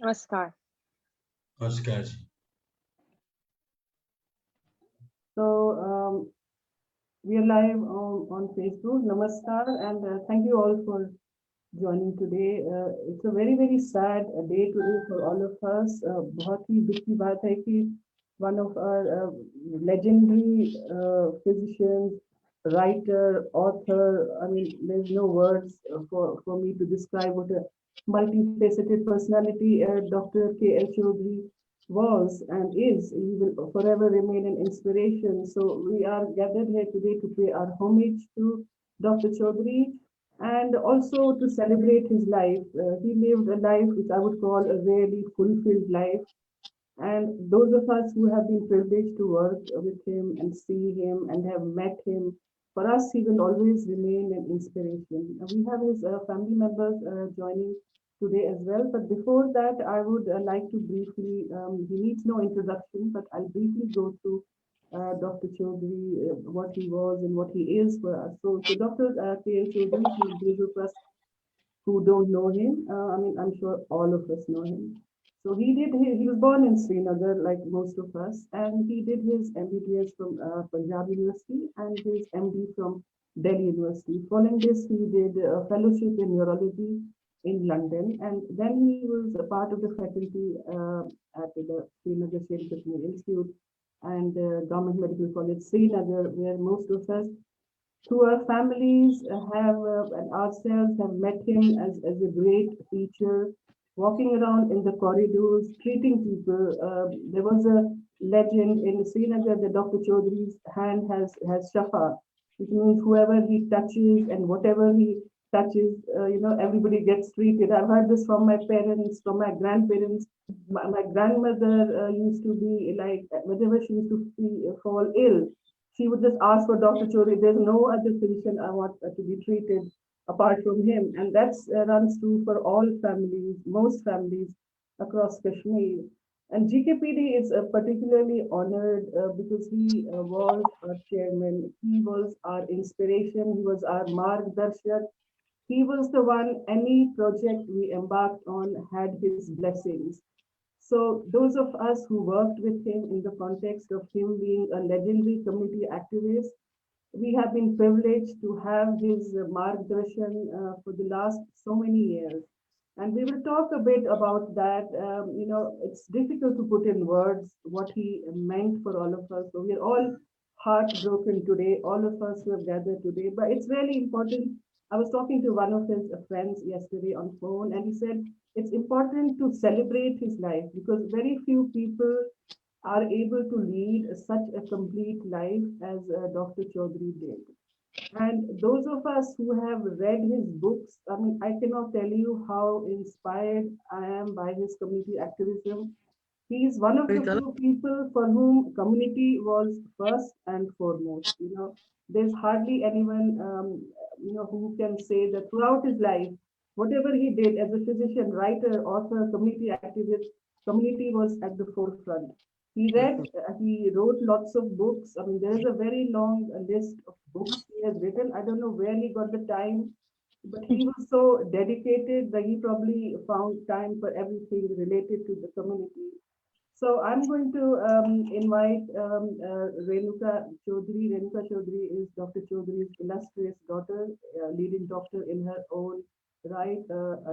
Namaskar. Namaskar. So we are live on Facebook. Namaskar, and thank you all for joining today. It's a very very sad day today for all of us. बहुत ही दुख की बात है कि one of our legendary physicians, writer, author. I mean, there's no words for me to describe what a multifaceted personality Dr. K. L. Chaudhary was and is. He will forever remain an inspiration. So we are gathered here today to pay our homage to Dr. Chaudhary and also to celebrate his life. He lived a life which I would call a really fulfilled life. And those of us who have been privileged to work with him and see him and have met him, for us, he will always remain an inspiration. We have his family members joining today as well. But before that, I would like to briefly, he needs no introduction, but I'll briefly go through Dr. Chaudhary, what he was and what he is for us. So Dr. K.L. Chaudhary, for those of us who don't know him. I mean, I'm sure all of us know him. So he was born in Srinagar, like most of us, and he did his MBBS from Punjab University and his MD from Delhi University. Following this, he did a fellowship in neurology in London, and then he was a part of the faculty at the Srinagar State Kashmir Institute and Government Medical College Srinagar, where most of us through our families have and ourselves have met him as a great teacher, walking around in the corridors, treating people. There was a legend in Srinagar that Dr. Chaudhary's hand has shafa, which means whoever he touches and whatever he touches, everybody gets treated. I've heard this from my parents, from my grandparents. My grandmother used to be like, whenever she used to fall ill, she would just ask for Dr. Chori. There's no other physician I want to be treated apart from him. And that's runs true for all families, most families across Kashmir. And GKPD is particularly honored because he was our chairman. He was our inspiration. He was our margdarshan. He was the one, any project we embarked on had his blessings. So those of us who worked with him in the context of him being a legendary community activist, we have been privileged to have his margdarshan for the last so many years. And we will talk a bit about that. It's difficult to put in words what he meant for all of us. So we are all heartbroken today, all of us who have gathered today. But it's really important. I was talking to one of his friends yesterday on phone, and he said it's important to celebrate his life because very few people are able to lead such a complete life as Dr. Chaudhary did. And those of us who have read his books, I mean, I cannot tell you how inspired I am by his community activism. He is one of the few people for whom community was first and foremost. There's hardly anyone, who can say that throughout his life, whatever he did as a physician, writer, author, community activist, community was at the forefront. He wrote lots of books. I mean, there is a very long list of books he has written. I don't know where he got the time, but he was so dedicated that he probably found time for everything related to the community. So I'm going to invite Renuka Chaudhary. Renuka Chaudhary is Dr. Chaudhary's illustrious daughter, leading doctor in her own right,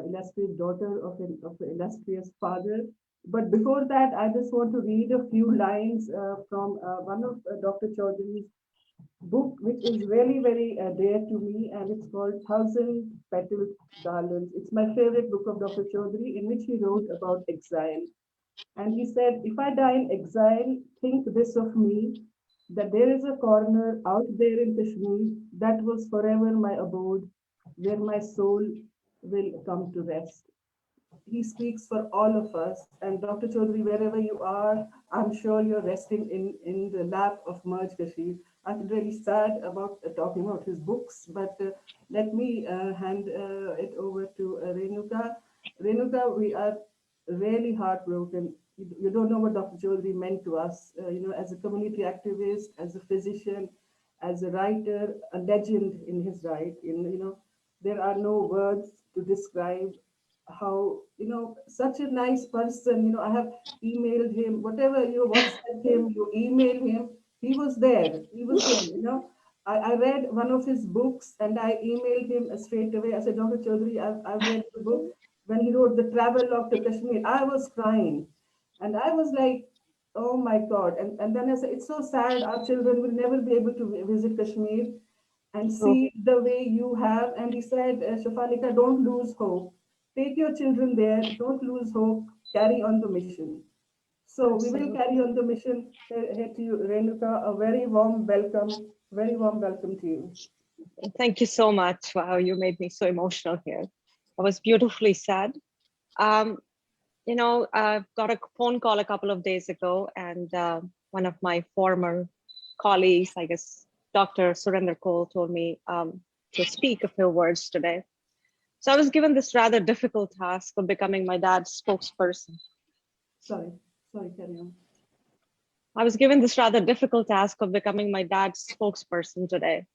illustrious daughter of an illustrious father. But before that, I just want to read a few lines from one of Dr. Chaudhary's book, which is really very dear to me, and it's called Thousand Petaled Garlands. It's my favorite book of Dr. Chaudhary, in which he wrote about exile. And he said, if I die in exile, think this of me, that there is a corner out there in Kashmir that was forever my abode, where my soul will come to rest. He speaks for all of us. And Dr. Chaudhary, wherever you are, I'm sure you're resting in the lap of Merj Kashir. I'm really sad about talking about his books, but let me hand it over to Renuka. Renuka, we are really heartbroken. You don't know what Dr. Chaudhary meant to us, as a community activist, as a physician, as a writer, a legend in his right. There are no words to describe how, such a nice person. I have emailed him, whatever you WhatsApp him, you email him, he was there. He was there. I read one of his books and I emailed him straight away. I said, Dr. Chaudhary, I've read the book. When he wrote The Travel Log to Kashmir, I was crying. And I was like, oh my God. And then I said, it's so sad. Our children will never be able to visit Kashmir and True. see the way you have. And he said, Shafalika, don't lose hope. Take your children there. Don't lose hope. Carry on the mission. So we will carry Absolutely. on the mission. Here to you, Renuka. A very warm welcome. Very warm welcome to you. Thank you so much. Wow, you made me so emotional here. I was beautifully sad. Um, I got a phone call a couple of days ago, and one of my former colleagues, I guess Dr. Surinder Kaul, told me to speak a few words today. So I was given this rather difficult task of becoming my dad's spokesperson. Sorry. Sorry, carry on. I was given this rather difficult task of becoming my dad's spokesperson today,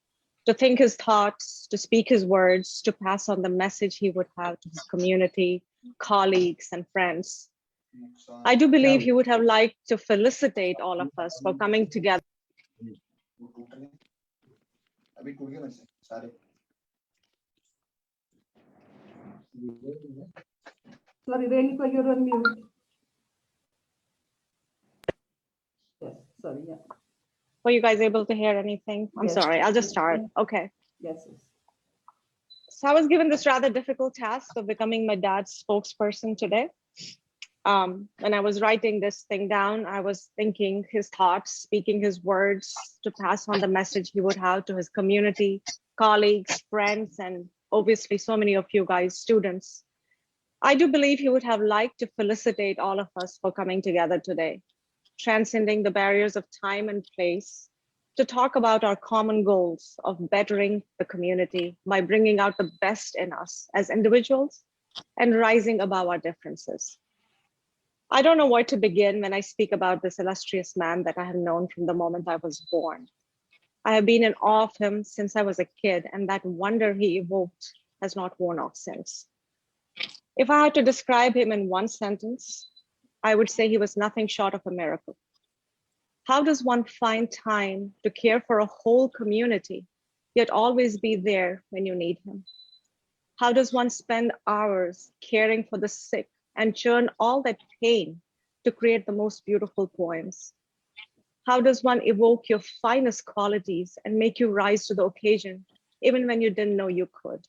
to think his thoughts, to speak his words, to pass on the message he would have to his community, colleagues, and friends. I do believe he would have liked to felicitate all of us for coming together. Sorry, Renuka, you're on mute. Yes. Sorry. Yeah. Were you guys able to hear anything? I'm Yes. sorry, I'll just start. Yes. Okay. Yes. Yes. So I was given this rather difficult task of becoming my dad's spokesperson today. When I was writing this thing down, I was thinking his thoughts, speaking his words to pass on the message he would have to his community, colleagues, friends, and obviously so many of you guys, students. I do believe he would have liked to felicitate all of us for coming together today, transcending the barriers of time and place to talk about our common goals of bettering the community by bringing out the best in us as individuals and rising above our differences. I don't know where to begin when I speak about this illustrious man that I have known from the moment I was born. I have been in awe of him since I was a kid, and that wonder he evoked has not worn off since. If I had to describe him in one sentence, I would say he was nothing short of a miracle. How does one find time to care for a whole community, yet always be there when you need him? How does one spend hours caring for the sick and churn all that pain to create the most beautiful poems? How does one evoke your finest qualities and make you rise to the occasion, even when you didn't know you could?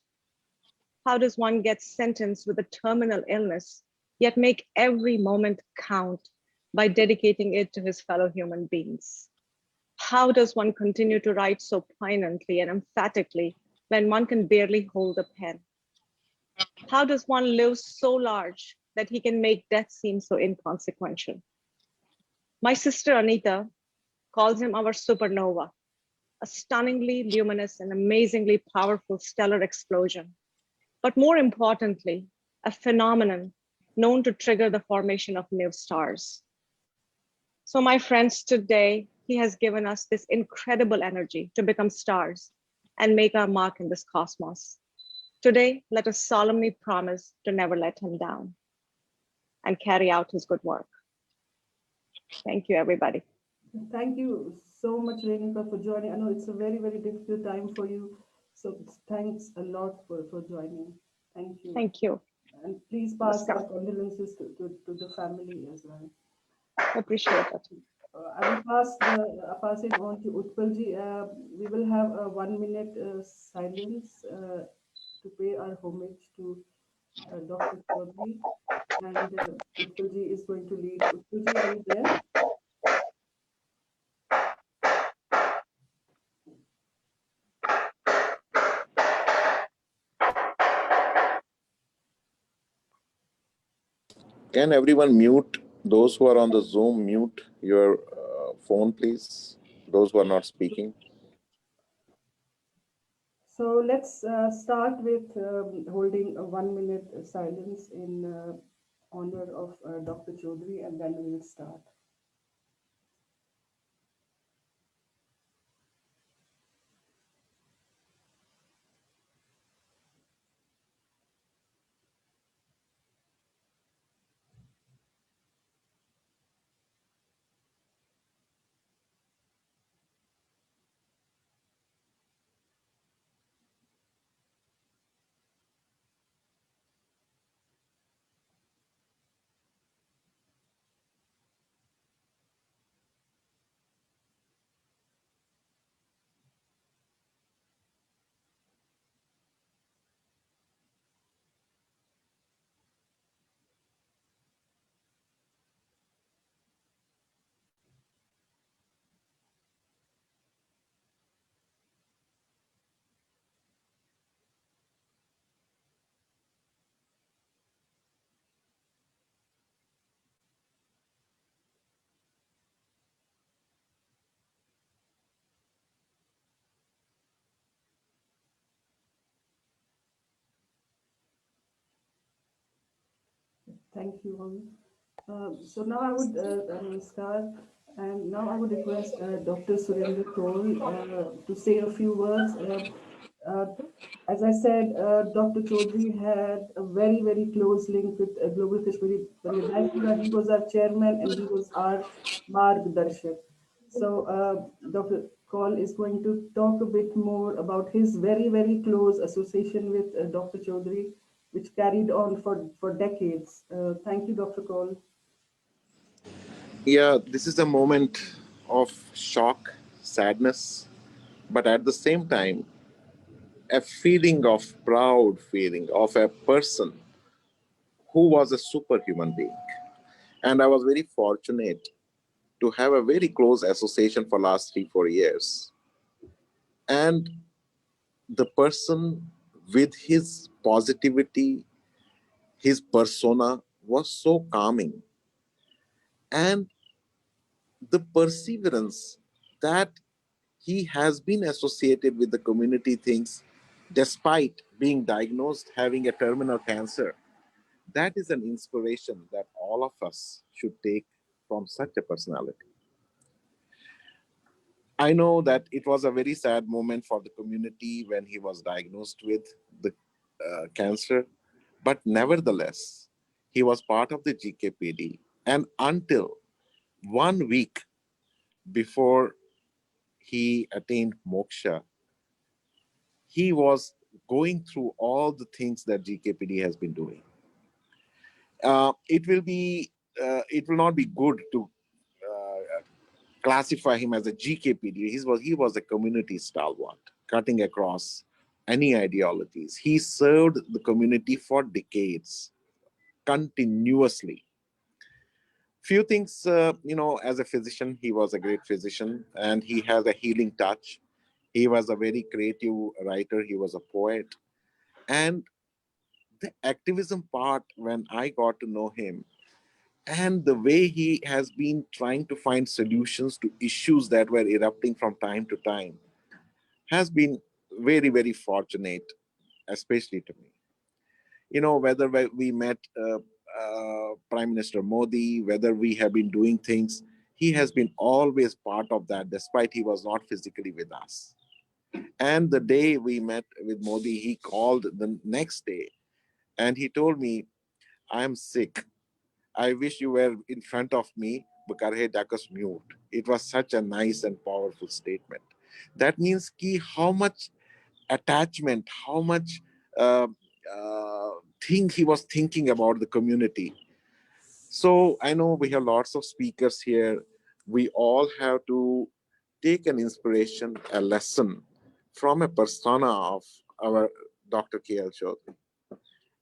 How does one get sentenced with a terminal illness, yet make every moment count by dedicating it to his fellow human beings? How does one continue to write so poignantly and emphatically when one can barely hold a pen? How does one live so large that he can make death seem so inconsequential? My sister Anita calls him our supernova, a stunningly luminous and amazingly powerful stellar explosion, but more importantly, a phenomenon known to trigger the formation of new stars. So my friends, today, he has given us this incredible energy to become stars and make our mark in this cosmos. Today, let us solemnly promise to never let him down and carry out his good work. Thank you, everybody. Thank you so much, Renuka, for joining. I know it's a very, very difficult time for you. So thanks a lot for joining. Thank you. Thank you. And please pass our condolences to the family as well. Appreciate it. I will pass it on to Utpalji. We will have a 1 minute silence to pay our homage to Dr. Chaudhary, and Utpalji is going to lead. Utpalji, are you there? Can everyone mute those who are on the Zoom? Mute your phone, please. Those who are not speaking. So let's start with holding a 1 minute silence in honor of Dr. Chaudhary, and then we will start. Thank you all. So now I would start, and now I would request Dr. Surendra Kaul to say a few words. Uh, as I said, Dr. Chaudhary had a very, very close link with Global Kashmiri Panchayat Pura. He was our chairman and he was our Margdarshak. So Dr. Kaul is going to talk a bit more about his very, very close association with Dr. Chaudhary, which carried on for decades. Thank you, Dr. Kaul. Yeah, this is a moment of shock, sadness, but at the same time, a feeling of proud feeling of a person who was a superhuman being. And I was very fortunate to have a very close association for last 3 4 years. And the person with his positivity, his persona was so calming, and the perseverance that he has been associated with the community things despite being diagnosed having a terminal cancer, that is an inspiration that all of us should take from such a personality. I know that it was a very sad moment for the community when he was diagnosed with the cancer, but nevertheless, he was part of the GKPD. And until 1 week before he attained moksha, he was going through all the things that GKPD has been doing. It will not be good to classify him as a GKPD. He was a community stalwart, cutting across any ideologies. He served the community for decades, continuously. Few things, as a physician, he was a great physician, and he has a healing touch. He was a very creative writer. He was a poet, and the activism part, when I got to know him, and the way he has been trying to find solutions to issues that were erupting from time to time, has been very, very fortunate, especially to me. Whether we met Prime Minister Modi, whether we have been doing things, he has been always part of that, despite he was not physically with us. And the day we met with Modi, he called the next day and he told me, I am sick. I wish you were in front of me, Bukarhe Dakas mute. It was such a nice and powerful statement. That means how much attachment, how much uh, uh, thing he was thinking about the community. So I know we have lots of speakers here. We all have to take an inspiration, a lesson from a persona of our Dr. K.L. Chaudhary.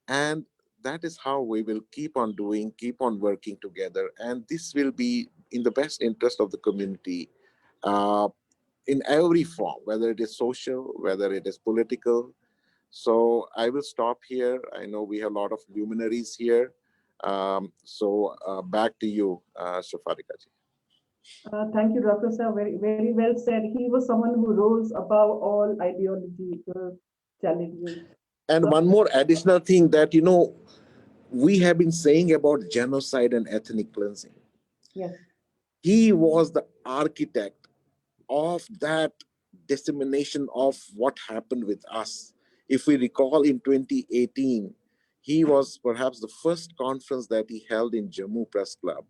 And that is how we will keep on doing, keep on working together. And this will be in the best interest of the community, uh, in every form, whether it is social, whether it is political. So I will stop here. I know we have a lot of luminaries here. Back to you, Shafarika ji. Thank you, Dr. Sir. Very, very well said. He was someone who rose above all ideological challenges. And one more additional thing that, we have been saying about genocide and ethnic cleansing. Yes. He was the architect of that dissemination of what happened with us. If we recall, in 2018, he was perhaps the first conference that he held in Jammu Press Club.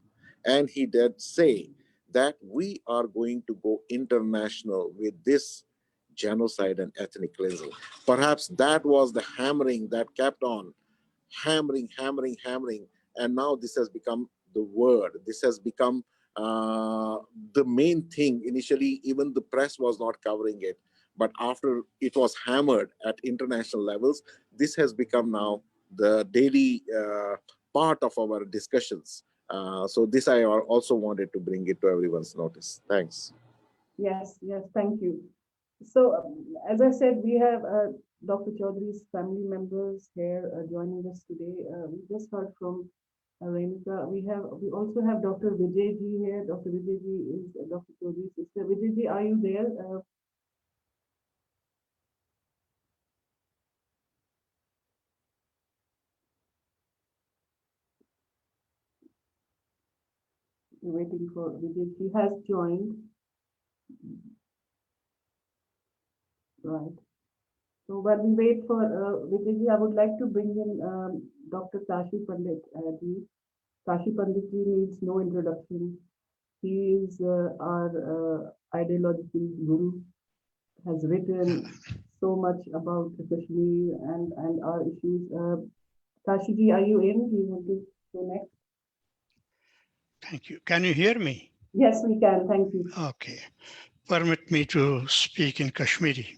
And he did say that we are going to go international with this genocide and ethnic cleansing. Perhaps that was the hammering that kept on hammering, hammering, hammering. And now this has become the word. This has become uh, the main thing. Initially, even the press was not covering it. But after it was hammered at international levels, this has become now the daily part of our discussions. So this I also wanted to bring it to everyone's notice. Thanks. Yes, yes, thank you. So, as I said, we have Dr. Chaudhary's family members here joining us today. We just heard from Renuka. We also have Dr. Vijay ji here. Dr. Vijay ji is Dr. Chaudhary's sister. Vijay ji, are you there? We're waiting for Vijay. He has joined. Right. So while we wait for Vijay, I would like to bring in Dr. Kashi Pandit. Kashi Pandit ji needs no introduction. He is our ideological guru, has written so much about Kashmir and our issues. Kashi ji, are you in? Do you want to go next? Thank you. Can you hear me? Yes, we can. Thank you. Okay. Permit me to speak in Kashmiri.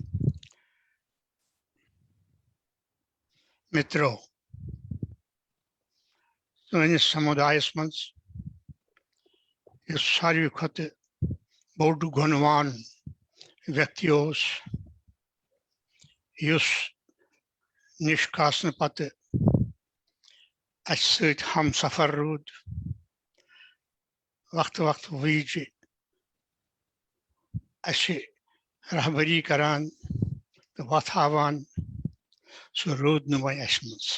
Mitro, سٲنِس سمُدایَس منٛز یُس ساروی کھۄتہٕ بوٚڑ گۄنوان ویکتی اوس یُس نِشکاسنہٕ پتہٕ اَسہِ سۭتۍ ہم سفر روٗد وقتہٕ وقتہٕ وِزِ اَسہِ رہبری کران تہٕ وَتھ ہاوان سُہ روٗد نہٕ وۄنۍ اَسہِ منٛز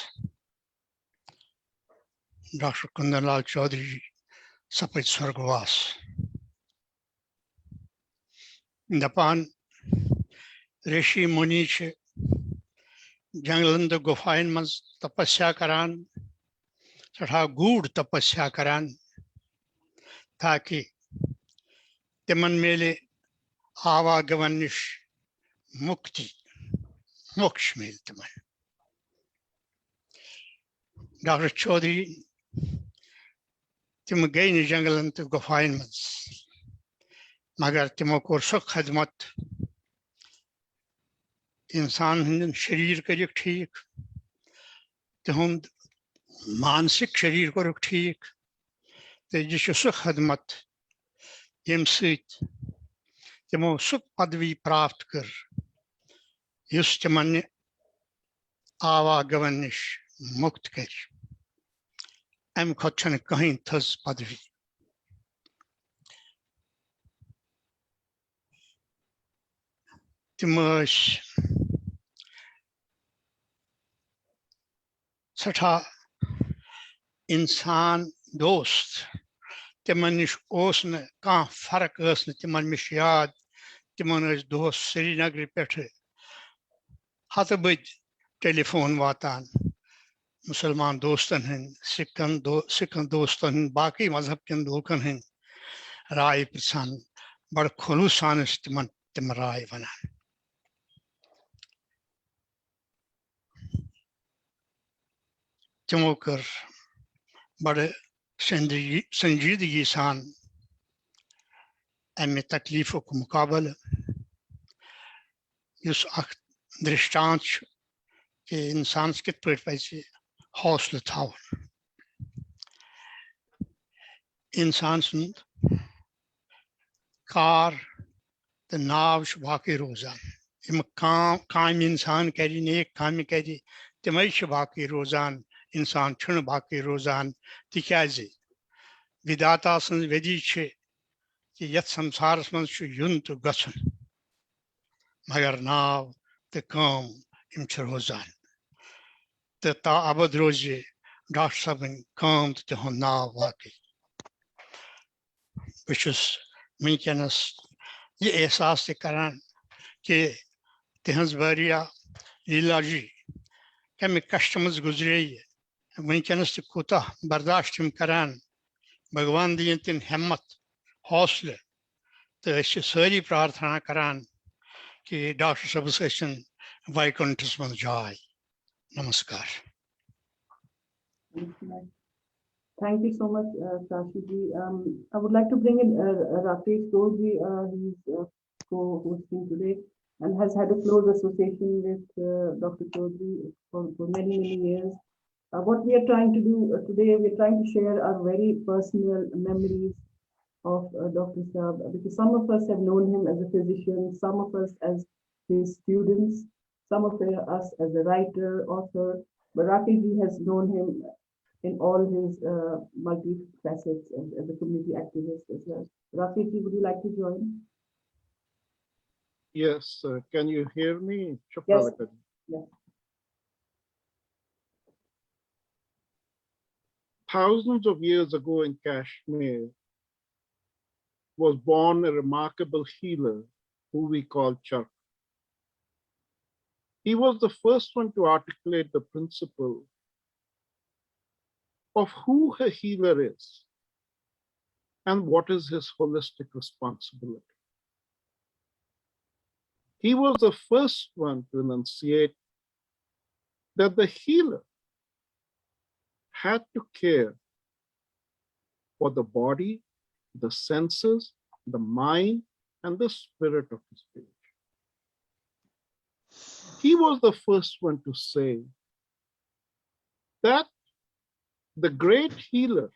ڈاکٹر کُندن لال چودھری جی سپٕدۍ سورگواس دپان ریشی مُنی چھِ جنگلن تہٕ گُفاین منٛز تپسیا کران سٮ۪ٹھاہ گوٗڑ تپسیا کران تاکہِ تِمن میلہِ آواگون نِش مُکتی موکش میلہِ تِمن ڈاکٹر چودھری تِم گٔے نہٕ جنگلن تہٕ گُفاین منٛز مگر تِمو کوٚر سُہ خدمت اِنسان ہٕنٛدٮ۪ن شریٖر کٔرِکھ ٹھیٖک تِہُنٛد مانسِک شریٖر کوٚرُکھ ٹھیٖک تہٕ یہِ چھُ سُہ خدمت ییٚمہِ سۭتۍ تِمو سُہ پدوی پراپت کٔر یُس تِمن آواگون نِش مُکت کرِ اَمہِ کھۄتہٕ چھنہٕ کٕہٕنۍ تھٔز پدوی تِم ٲسۍ سٮ۪ٹھاہ اِنسان دوست تِمن نِش اوس نہٕ کانٛہہ فرق ٲس نہٕ تِمن مےٚ چھُ یاد تِمن ٲسۍ دۄہس سرینگرٕ پٮ۪ٹھٕ ہتہٕ بٔدۍ ٹیلی فون واتان مُسلمان دوستن ہٕنٛدۍ سِکھن دوستن ہٕنٛدۍ باقٕے مذہب کٮ۪ن لوٗکن ہٕنٛدۍ راے پرژھان بڑٕ خلوٗص سان ٲسۍ تِمن تِم راے ونان تِمو کٔر بڑٕ سنجیدگی سان اَمہِ تکلیٖفُک مُقابلہٕ یُس اکھ درشٹانت چھُ کہِ اِنسانس کِتھ پٲٹھۍ پزِ حوصلہٕ تھاوُن اِنسان سُنٛد کار تہٕ ناو چھُ باقٕے روزان یِم کامہِ اِنسان کرِ نیک کامہِ کرِ تِمے چھِ باقٕے روزان اِنسان چھُنہٕ باقٕے روزان تِکیازِ وِداتا سٕنٛز ودی چھِ کہِ یتھ سمسارس منٛز چھُ یُن تہٕ گژھُن مگر ناو تہٕ کٲم یِم چھِ روزان تہٕ تا ابد روزِ ڈاکٹر صٲبٕنۍ کٲم تہٕ تِہُنٛد ناو باقٕے بہٕ چھُس وٕنکیٚنس یہِ احساس تہِ کران کہِ تِہنٛز واریاہ لیٖلا جی کمہِ کشٹہٕ منٛز گُزرییہِ وٕنکیٚنس تہِ کوٗتاہ برداشت یِم کران بھگوان دِیِن تِم ہٮ۪مت حوصلہٕ تہٕ أسۍ چھِ سٲری پرارتھنا کران کہِ ڈاکٹر صٲبس ٲسِن وایکُنٹھس منٛز جاے نمسکار Thank you so much, Kashi ji. I would like to bring in Rakesh Doji. He's co-hosting today and has had a close association with Dr. Chaudhary for many, many years. What we are trying to do today, we are trying to share our very personal memories of Dr. Saab, because some of us have known him as a physician, some of us as his students, some of us as a writer, author, but Rakesh ji has known him in all his multi-facets as a community activist as well. Rakesh ji, would you like to join? Yes, can you hear me? Yes. Yes. Thousands of years ago in Kashmir, was born a remarkable healer who we call Charka. He was the first one to articulate the principle of who a healer is and what is his holistic responsibility. He was the first one to enunciate that the healer had to care for the body, the senses, the mind, and the spirit of his patient. He was the first one to say that the great healer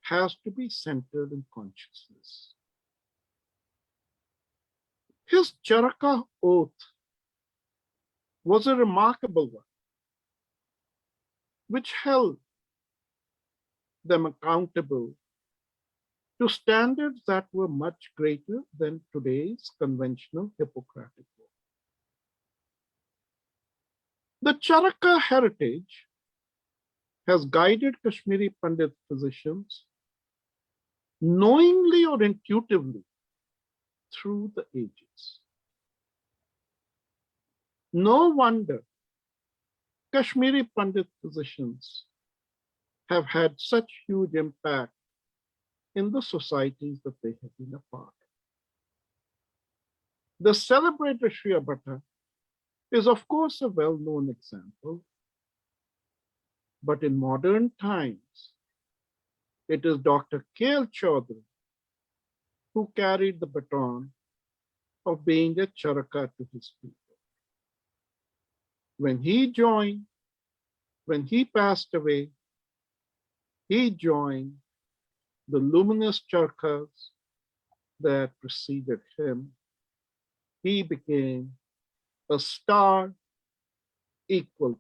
has to be centered in consciousness. His Charaka oath was a remarkable one, which held them accountable to standards that were much greater than today's conventional Hippocratic oath. The Charaka heritage has guided Kashmiri Pandit physicians knowingly or intuitively through the ages. No wonder Kashmiri Pandit physicians have had such huge impact in the societies that they have been a part of. The celebrated Shriya Bhatta is, of course, a well-known example, but in modern times, it is Dr. K.L. Chaudhary who carried the baton of being a Charaka to his people. When he passed away, he joined the luminous Charakas that preceded him. He became a star equal.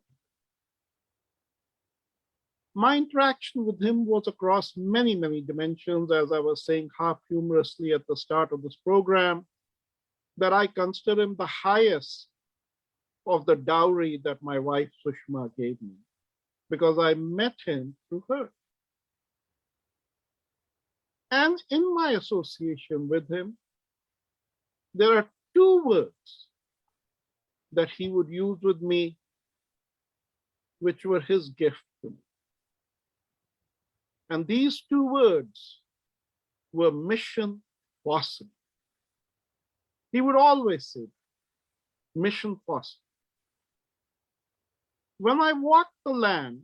My interaction with him was across many, many dimensions, as I was saying half humorously at the start of this program, that I consider him the highest of the dowry that my wife Sushma gave me, because I met him through her. And in my association with him, there are two words that he would use with me, which were his gift to me. And these two words were mission possible. He would always say, mission possible. When I walked the land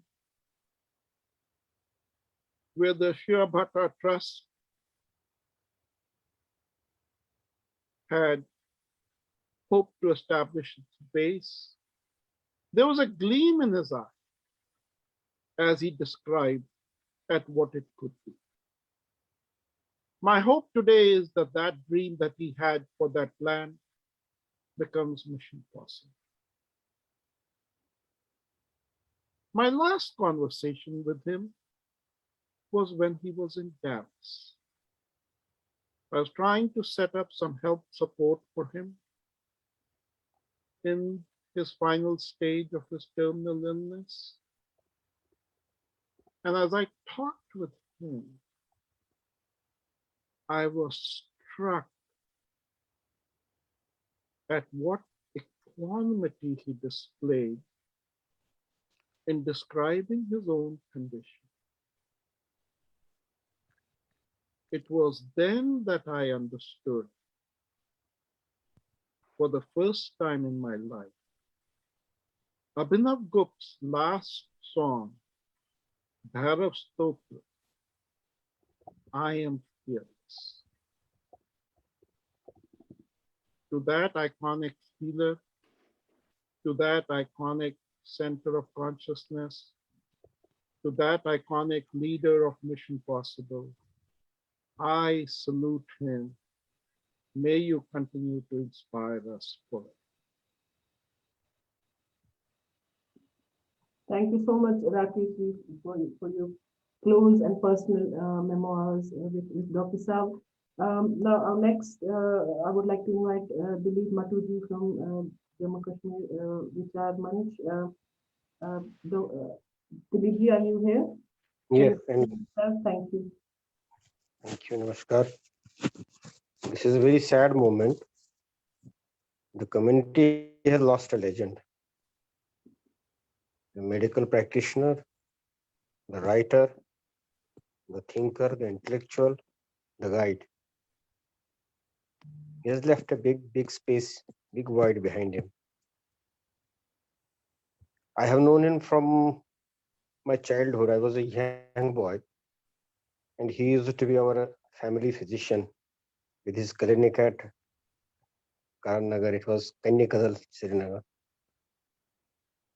where the Shriya Bhatta Trust had hoped to establish its base, there was a gleam in his eye as he described at what it could be. My hope today is that that dream that he had for that land becomes mission possible. My last conversation with him was when he was in Dallas. I was trying to set up some health support for him in his final stage of his terminal illness. And as I talked with him, I was struck at what equanimity he displayed in describing his own condition. It was then that I understood, for the first time in my life, Abhinav Gupta's last song, Bhairav Stotra, I am fearless. To that iconic healer, to that iconic center of consciousness, to that iconic leader of Mission Possible, I salute him. May you continue to inspire us forever. Thank you so much, Rakesh, for your close and personal memoirs with Dr. Sav. Now, next, I would like to invite Dilip Matuji from Jammu Kashmir Vichar Manch. Dilipji, are you here? Yes, Thank you. Thank you, Namaskar. This is a very sad moment. The community has lost a legend. The medical practitioner, the writer, the thinker, the intellectual, the guide. He has left a big space, big void behind him. I have known him from my childhood. I was a young boy, and he used to be our family physician with his clinic at Karannagar. It was Kanyakadal, Srinagar.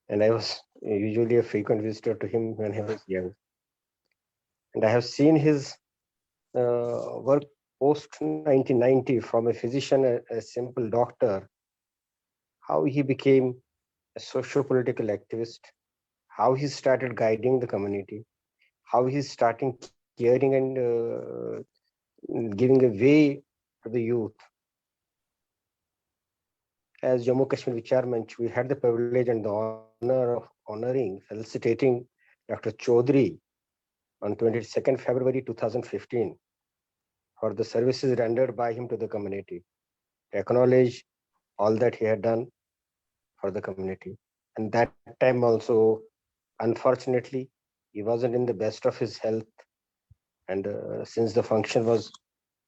And I was usually a frequent visitor to him when he was young. And I have seen his work post 1990 from a physician, a simple doctor, how he became a socio-political activist, how he started guiding the community, how he's starting caring and giving a way to the youth. As Jammu Kashmir Vichar Manch, we had the privilege and the honor of honoring, felicitating Dr. Chaudhary on 22nd February 2015 for the services rendered by him to the community, to acknowledge all that he had done for the community. And that time also, unfortunately, he wasn't in the best of his health. And since the function was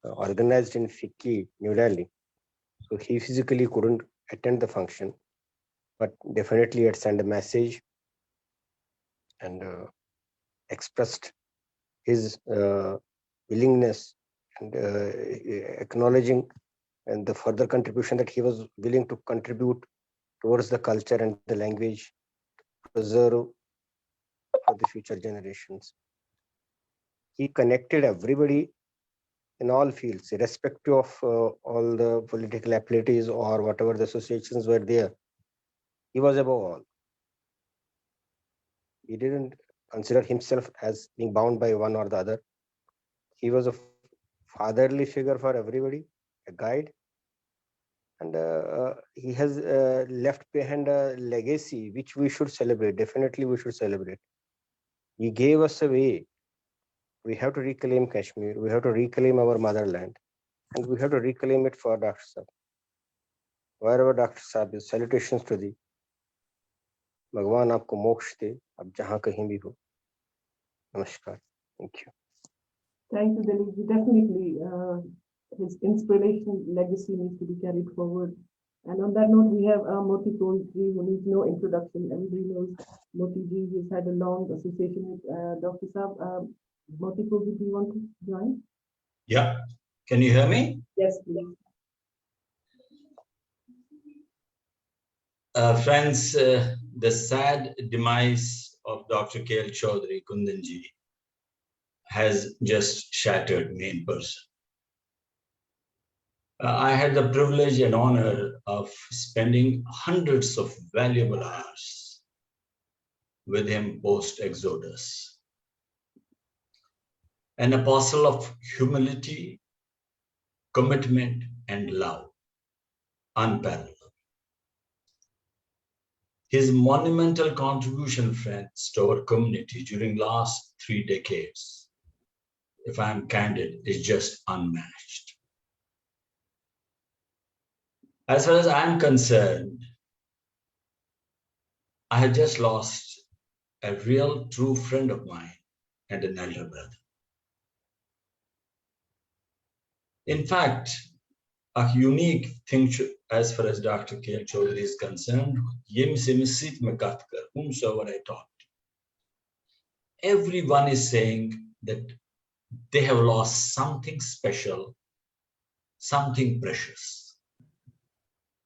organized in Fiki, New Delhi, so he physically couldn't attend the function, but definitely had sent a message and expressed his willingness and acknowledging and the further contribution that he was willing to contribute towards the culture and the language preserve for the future generations. He connected everybody in all fields, irrespective of all the political affinities or whatever the associations were there. He was above all. He didn't consider himself as being bound by one or the other. He was a fatherly figure for everybody, a guide, and he has left behind a legacy which we should celebrate. Definitely, we should celebrate. He gave us a way. We have to reclaim Kashmir. We have to reclaim our motherland, and we have to reclaim it for Dr. Saab. Wherever Dr. Saab is, salutations to thee. भगवान आपको मोक्ष दे, आप जहाँ कहीं भी हो. Namaskar. Thank you. Thank you, Dilip. Definitely, his inspiration legacy needs to be carried forward. And on that note, we have Moti Ji, who needs no introduction. Everybody knows Moti Ji. He's had a long association with Dr. Saab. Moti Ji, do you want to join? Yeah. Can you hear me? Yes, please. Friends, the sad demise of Dr. K.L. Chaudhary, Kundanji, has just shattered me in person. I had the privilege and honor of spending hundreds of valuable hours with him post-Exodus. An apostle of humility, commitment, and love, unparalleled. His monumental contribution, friends, to our community during last 3 decades, if I'm candid, is just unmatched. As far as I'm concerned, I had just lost a real true friend of mine and an elder brother. In fact, a unique thing as far as Dr. K.L. Chaudhary is concerned, whomsoever I talk to, everyone is saying that they have lost something special, something precious.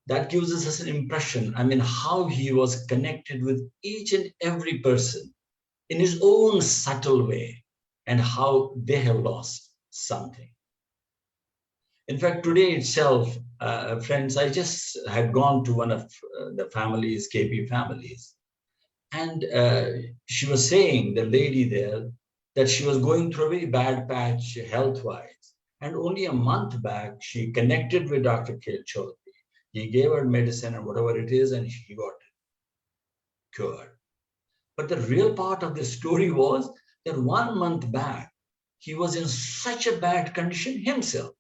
That gives us an impression, I mean, how he was connected with each and every person in his own subtle way, and how they have lost something. In fact, today itself, friends, I just had gone to one of the families, KP families, and she was saying, the lady there, that she was going through a very bad patch health-wise. And only a month back, she connected with Dr. K.L. Chaudhary. He gave her medicine and whatever it is, and she got cured. But the real part of the story was that 1 month back, he was in such a bad condition himself.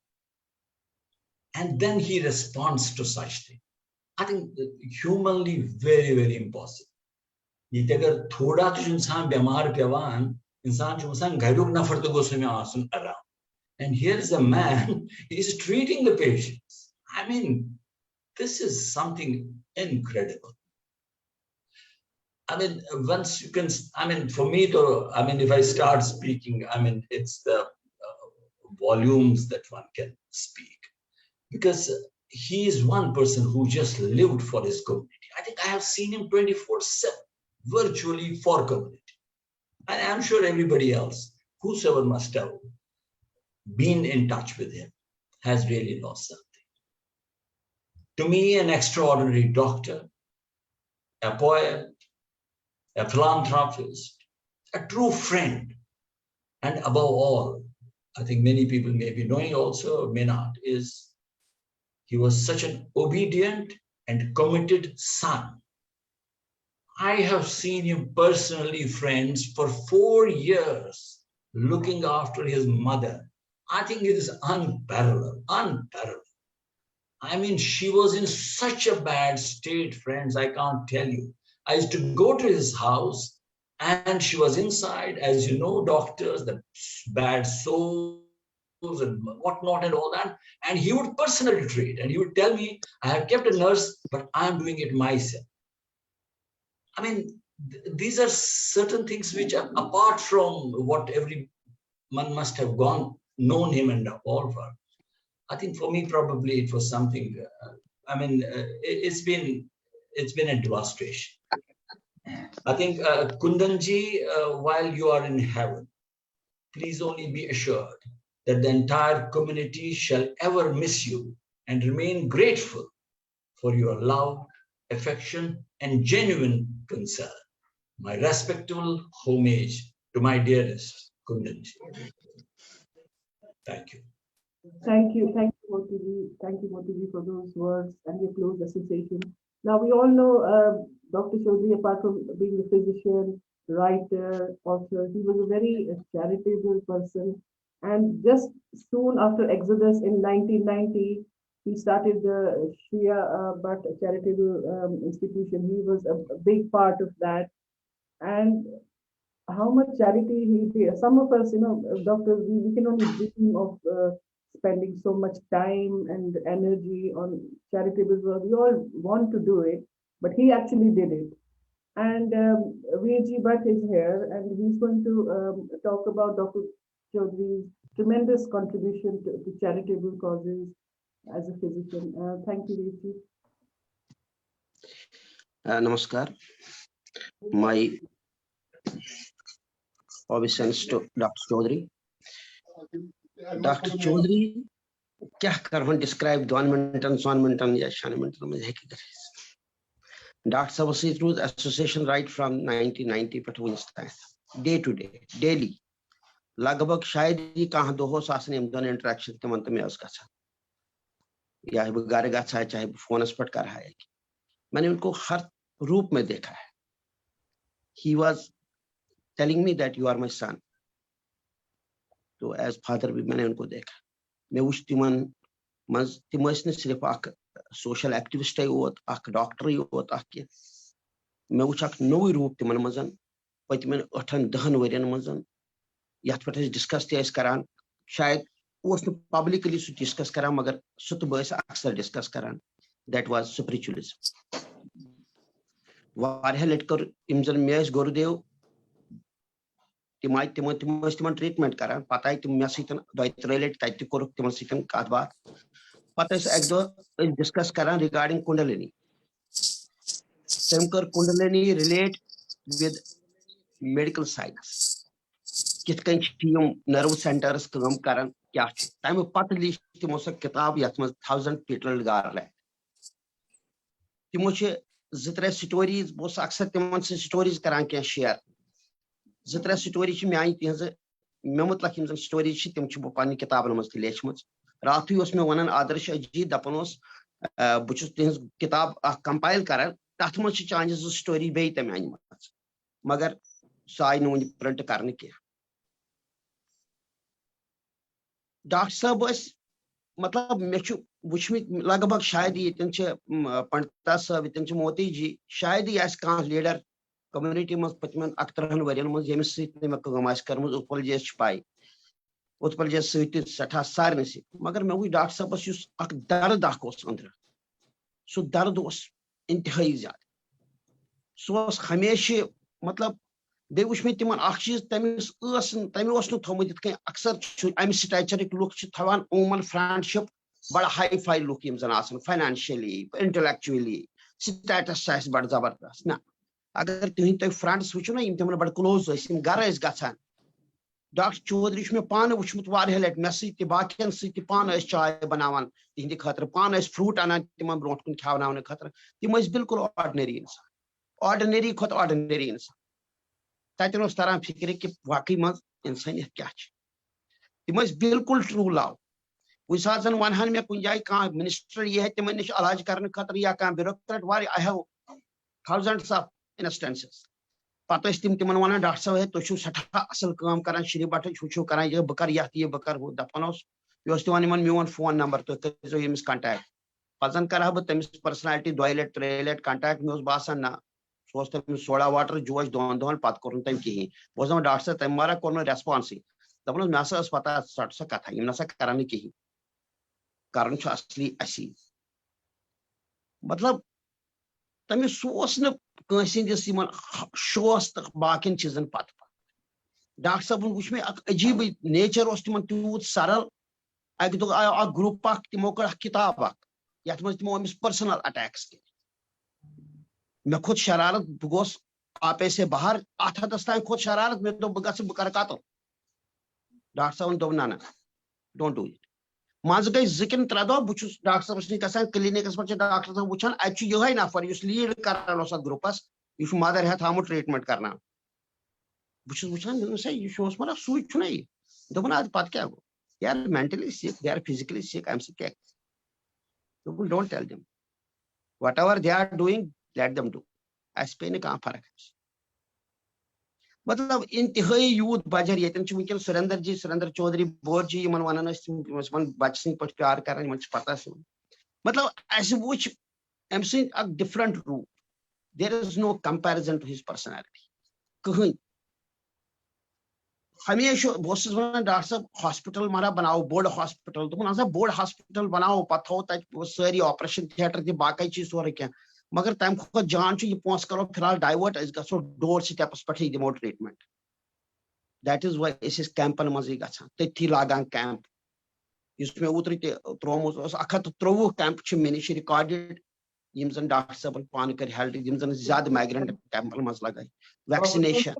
And then he responds to such thing. I think humanly very, very impossible. ये अगर थोड़ा तो इंसान बीमार पेवान इंसान जो इंसान घरुक नफर तो गोसो में आसन around. And here is a man, he is treating the patients. I mean, this is something incredible. I mean, once you can, I mean, for me to, I mean, if I start speaking, I mean, it's the volumes that one can speak. Because he is one person who just lived for his community. I think I have seen him 24/7, virtually for community. And I'm sure everybody else, whosoever must have been in touch with him, has really lost something. To me, an extraordinary doctor, a poet, a philanthropist, a true friend, and above all, I think many people may be knowing also, may not, is he was such an obedient and committed son. I have seen him personally, friends, for 4 years, looking after his mother. I think it is unparalleled, unparalleled. I mean, she was in such a bad state, friends, I can't tell you. I used to go to his house and she was inside, as you know, doctors, the bad souls and whatnot and all that. And he would personally treat and he would tell me, I have kept a nurse, but I'm doing it myself. I mean, these are certain things which are apart from what every one must have known him and all for. I think for me, probably it was something, I mean, it's been a devastation. I think, Kundanji, while you are in heaven, please only be assured that the entire community shall ever miss you and remain grateful for your love, affection, and genuine concern. My respectful homage to my dearest Kundanji. Thank you. Thank you, Motiji, for those words and your close association. Now we all know Dr. Chaudhary, apart from being a physician, writer, author, he was a very charitable person. And just soon after Exodus in 1990, he started the Shia Bhatt charitable institution. He was a big part of that. And how much charity he did. Some of us, doctors, we can only dream of spending so much time and energy on charitable work. We all want to do it, but he actually did it. And V.G. Bhatt is here, and he's going to talk about Dr. Chaudhary's tremendous contribution to charitable causes as a physician. Thank you, V.G. Namaskar. My obeisance to Dr. Chaudhary. Dr. Chaudhary, क्या कर describe 1 minute and 1 minute या 6 minute में है कि Dr. Sabasi through the association right from 1990 but day to day, daily. लगभग शायद ही कहाँ दो हो सासने इम्दन interaction के मंत्र में उसका था या वो गारे गाचा है चाहे फोन पर कर रहा है मैंने उनको हर रूप में देखा है. He was telling me that you are my son. तो as father भी मैंने उनको देखा. मैं उस तिमन ने सिर्फ एक social activist है वो एक doctor ही वो ताकि मैं उस एक नई रूप तिमन मज़न पतिमन 8-10 वरियन मज़न याद पर डिस्कस ते इस करान शायद उस publicly सु डिस्कस करान मगर सुत बस अक्सर डिस्कस करान. That was spiritualism. Waria Latkar इमजन mess Gurudev तिमन treatment करान पता तिम मे सतन 2-3 लट तत कोर तिमन सतन कत बात पता एक दो डिस्कस करान रिगार्डिंग कुंडलिनी तम कर kundalini relate with medical science कित कन नर्व सेंटर्स काम करान क्या तम पत लिख तिमो स किताब यथ म 1000 पीटल गार्लैंड तिमो 2-3 स्टोरीज बस अक्सर तिमन से स्टोरीज करान क्या शेयर 2-3 स्टोरी मैं तिज मे मुतलक स्टोरी तम पे किताबन मज लेचम रात मे वन आदर्श अजीत दपान बहुत तिज किताब कंपाइल कर तथ मज चाने 2 स्टोरी बे तम मगर सह आई वन प्रिंट कर ڈاکٹر صاحب مطلب مے وچمت لگ بھگ شاید یہ پنڈتا صاحب یہ موتی جی شاید یہ کھانا لیڈر کمیونٹی مز پتمن 31 ورین مز یمس سی مے کم کرم اتپل جیس پائی اتپل جیس ست سٹھا سارے سی مگر مے وچ ڈاکٹر صاحبس اس درد اندر سہ درد انتہائی زیادہ سہ ہمیشہ مطلب بی وچ مے تمن اخ چیز تمہ تھومت یت اکثر امہ سٹیچرک لوک تھوان عموماً فرینڈشپ بڑا ہائی فائی لوک یم زن آسان فائنانشلی انٹلیکچولی سٹیٹس آس بڑا زبردست نا اگر تہ فرینڈس وچو نا تمن بڑا کلوز گھر گھان ڈاکٹر چودھری مے پانہ وچمت واریاہ لٹ مے سی باقین سی پانہ چائے بناوان تہندِ خاطر پانہ فروٹ انان تمن برونٹ کن کھیاوناونہ خاطر تم بالکل آرڈنری انسان آرڈنری کھت آرڈنری انسان تتن تران فکر کہ واقعی مز انسانیت کیا تم بالکل ٹرو لو کن سات زن ون مے کن جائے کھانا منسٹر یہ تمن نش علاج کرنے خاطر یا کھانا bureaucrat I have thousands of instances پتہ تم تمن ونان ڈاکٹر صاحب تھی سٹھا اصل کام کران شری بٹ وچو کران یہ بہ کر یہ بہ کر دپان یہ دان میون فون نمبر تھی کرو یمس کنٹیکٹ پتہ زن کرا بہ تمس پرسنالٹی 2 لٹ 3 لٹ کنٹیکٹ مے باسان نا سہ تمس سوڈا واٹر جوش 2 دہن پتہ کور تم کہین بہ دپان ڈاکٹر صاحب تمہ مارا کور ریسپانسے دپان مے ہسا پتہ سٹ سا کتھا یم نسا کران کہین کرن اصلی اسی مطلب تمس سہ کنس ہندس شوس تو باقین چیزن پتہ ڈاکٹر صاحب وچ مے عجیب نیچر تمن تیوت سرل اکہ دہ آو اخ گروپ تمو کڑ کتاب یت مز تمو امس پرسنل اٹیکس کر مے کھوت شرارت بہ گوس آپے سے باہر ات حدس تام کھوت شرارت مے بہ گژھ بہ کر قتل ڈاکٹر صاحب دوپ نا ڈونٹ ڈو اٹ مز گئی 2 کن 3 دہ بہ ڈاکٹر صاحبس نش گژھان کلینکس پہ ڈاکٹر صاحب وچھان اتہ یہ نفر اس لیڈ کران ات گروپس یہ مدر ہیتھ آمت ٹریٹمنٹ کرنا بہت وچھان سا یہ مطلب سوئی چھنا یہ دپان اد پتہ کیا گو دے آر مینٹلی سک دے آر فزیکلی سک امہ سۭتۍ کیٛاہ don't tell them whatever they are doing let them do اس پہ کھانا فرق مطلب انتہائی یوت بجر یتن ونکن سریندر چودھری بور جی یمن ونان بچہ سند پہ پیار کران پتہ مطلب اس وچ ام سند اک ڈفرنٹ روپ دیر از no comparison to his personality کہین ہمیشہ بہت ونان ڈاکٹر صاحب ہاسپٹل مارا بناؤ بوڑ ہاسپٹل دپان ہسا بوڑ ہاسپٹل بناؤ پتہ تھو تت ساری آپریشن تھیٹر تہ باقی چیز سورے کیا مگر تم کھت جان یہ پونس کرو فی الحال ڈائیورٹ اس گھو ڈور سٹیپس پہ دمو ٹریٹمنٹ دیٹ از وائی اس کیمپن مزے گھان تھی لاگان کیمپ اس مے اوتر تہ ترومت 123 کیمپ مے نش ریکارڈڈ یم زن ڈاکٹر صاحب پان کر ہیلڈ یم زن زیادہ مائگرنٹ کیمپن مز لگائی ویکسینیشن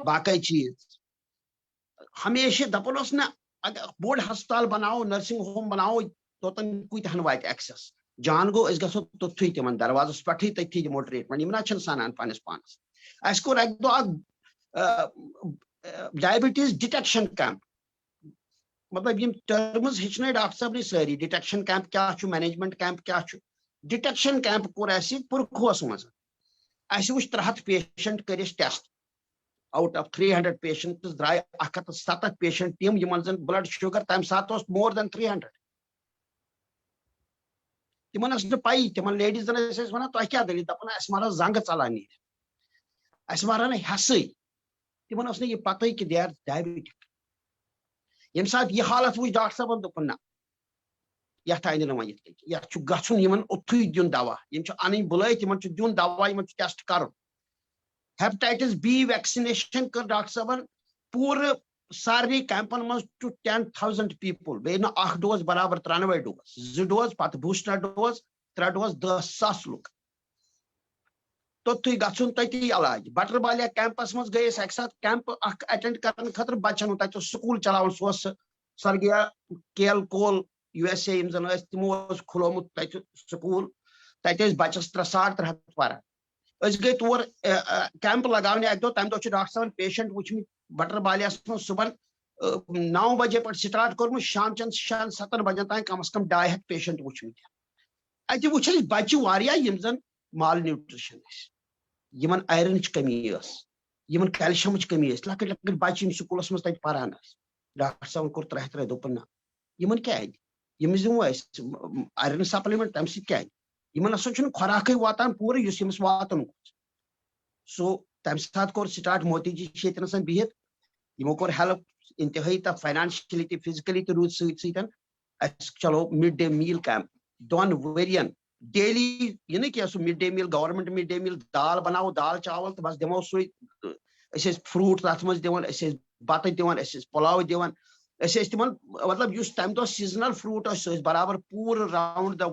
باقی چیز ہمیشہ دپان نا اگر بوڑ ہسپتال بناو نرسنگ ہوم بناو توتن کتہن وات ایکسس جان گو اس گھو توتھے تمن دروازس پٹھے تتھی دمو ٹریٹمنٹ یم نا سانان پانس پانس اس کور اک دہ ڈائبٹیز ڈیٹیکشن کیمپ مطلب یم ٹرمز ہچنے ڈاکٹر صاحب نے ساری ڈیٹیکشن کیمپ کیا مینجمنٹ کیمپ کیا ڈیٹیکشن کیمپ کور اس پرکھوس مز اس وچ 300 پیشنٹ کرس ٹیسٹ آؤٹ آف 300 پیشنٹس درائے 107 پیشنٹ تم یمن زن بلڈ شوگر تمہ سات مور دین 300 تمن اس پائی تمن لیڈیزن ونان تہ کیا دلیل دپان اس مارا زنگ ژلان نیٖرِتھ اس ماران ہسے تمن اس یہ پتہ کہ دے آر ڈائبٹک یم سات یہ حالت وچ ڈاکٹر صاحبن دپان نا یتھ آئی نہٕ وۄنۍ یِتھ کٔنۍ یتھ چھُ گژھُن یمن اوتھُے دیُن دوا یم چھِ انٕنۍ بُلٲیِتھ یمن چھُ دیُن دوا یمن چھُ ٹیسٹ کرُن ہیپیٹائٹس بی ویکسینیشن کر ڈاکٹر صاحبن پورٕ سارنٕے کیمپن مز ٹو 10,000 پیپل بیٚیہِ نہٕ اکھ ڈوز برابر 93 ڈوز 2 ڈوز پتہٕ بوسٹر ڈوز 3 ڈوز 10,000 لُکھ توٚتھُے گژھُن تٔتی علاج بٹر بالیا کیمپس مز گٔے أسۍ اکہِ ساتہٕ کیمپ اکھ اٹینڈ کرنہٕ خٲطرٕ بچن ہُنٛد تتہِ اوس سکوٗل چلاوان سُہ اوس سرگیا کیل کول USA یم زن ٲسۍ تِمو اوس کھُلومُت تتہِ سکوٗل تتہِ ٲسۍ بچس 300-300 پران أسۍ گٔے تور کیمپ لگاونہِ اکہِ دۄہ تمہِ دۄہ چھُ ڈاکٹر صاحبن پیشنٹ وٕچھمٕتۍ بٹر بالیاہس منٛز صبحن 9 بجے پٮ۪ٹھ سٹارٹ کوٚرمُت شام چٮ۪ن 6-7 بجن تام کم از کم 200 پیشنٹ وٕچھمٕتۍ اتہِ وٕچھ اسہِ بچہِ واریاہ یم زن مال نیوٹرشن ٲسۍ یمن آیرنٕچ کمی ٲس یمن کیلشیمٕچ کمی ٲسۍ لۄکٕٹۍ لۄکٕٹۍ بچہِ یم سکوٗلس منٛز تتہِ پران ٲسۍ ڈاکٹر صاحبن کوٚر 3 دوٚپُن نہ یمن کیٛازِ ییٚمِس دِمو أسۍ iron supplement تَمہِ سۭتۍ کیٛازِ یمن ہسا چھُنہٕ خوراکٕے واتان پوٗرٕ یُس ییٚمِس واتُن اوس سو تَمہِ ساتہٕ کوٚر سٹارٹ موتی جی چھِ ییٚتنَس بِہِتھ یِمو کوٚر ہیلپ انتہٲیی تَتھ فاینانشلی تہِ فزکلی تہِ روٗد سۭتۍ سۭتۍ اَسہِ چلو مِڈ ڈے میٖل کیمپ 2 ؤرین ڈیلی یہِ نہٕ کینٛہہ سُہ mid day meal government mid day meal دال بناوو دال چاول تہٕ بس دِمو سُے أسۍ ٲسۍ فروٗٹ تَتھ منٛز دِوان أسۍ ٲسۍ بتہٕ دِوان أسۍ ٲسۍ پۄلاو دِوان أسۍ ٲسۍ تِمن مطلب یُس تَمہِ دۄہ سیٖزنل فروٗٹ ٲسۍ سُہ ٲسۍ برابر پوٗرٕ راوُنڈ د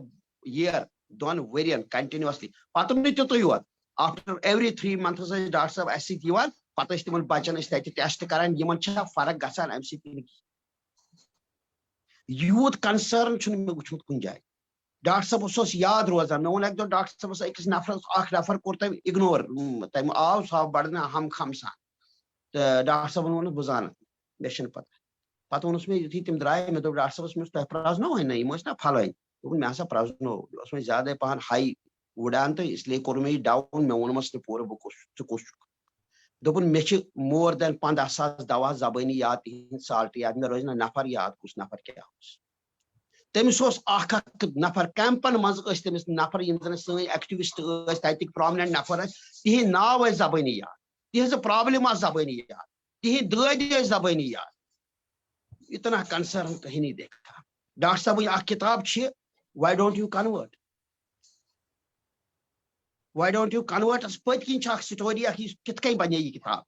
یِیر 2 ؤرین کنٹِنیوسلی پتہٕ نہٕ تیُتُے یوت آفٹر ایوری 3 months ٲسۍ ڈاکٹر صٲب اَسہِ سۭتۍ یِوان پتہٕ ٲسۍ تِمن بچن ٲسۍ تتہِ ٹیسٹ کران یِمن چھا فرق گژھان امہِ سۭتۍ یوٗت کنسرن چھُنہٕ مےٚ وٕچھمُت کُنہِ جایہِ ڈاکٹر صٲبس اوس یاد روزان مےٚ ووٚن اکہِ دۄہ ڈاکٹر صٲبس أکِس نفرس اکھ نفر کوٚر تٔمۍ اِگنور تٔمۍ آو سُہ آو بڑٕ ہم خم سان تہٕ ڈاکٹر صٲبن ووٚنُس بہٕ زانہٕ مےٚ چھنہٕ پتہ پتہٕ ووٚنُس مےٚ یُتھُے تِم درٛاے مےٚ دوٚپ ڈاکٹر صٲبس مےٚ تۄہہِ پرٛزنو وۄنۍ نہ یِم ٲسۍ نا پھلٲنۍ دوٚپُن مےٚ ہسا پرٛزنو یہِ اوس وۄنۍ زیادَے پہن ہاے وُڈان تہٕ اسلیے کوٚر مےٚ یہِ ڈاوُن مےٚ ووٚنمَس نہٕ پوٗرٕ بہٕ کُس ژٕ کُس چھُکھ دوٚپُن مےٚ چھِ مور دین 15,000 دوا زبٲنی یاد تِہِنٛدۍ سالٹ یاد مےٚ روزِ نہٕ نفر یاد کُس نفر کیٛاہ اوس تٔمِس اوس اکھ اکھ نفر کیمپن منٛز ٲسۍ تٔمِس نفر یِم زن سٲنۍ ایکٹِوِسٹ ٲسۍ تتِکۍ پرامننٹ نفر ٲسۍ تِہِنٛدۍ ناو ٲسۍ زبٲنی یاد تِہنٛزٕ پرابلم آسہٕ زبٲنی یاد تِہنٛدۍ دٲدۍ ٲسۍ زبٲنی یاد اتنا کنسرن کہیں نہیں دیکھا ڈاکٹر صٲبٕنۍ اکھ کِتاب چھِ why don't you know what why don't you know what پٔتۍ کِنۍ چھِ اکھ سٹوری اکھ یہِ کِتھ کٔنۍ بنے یہِ کِتاب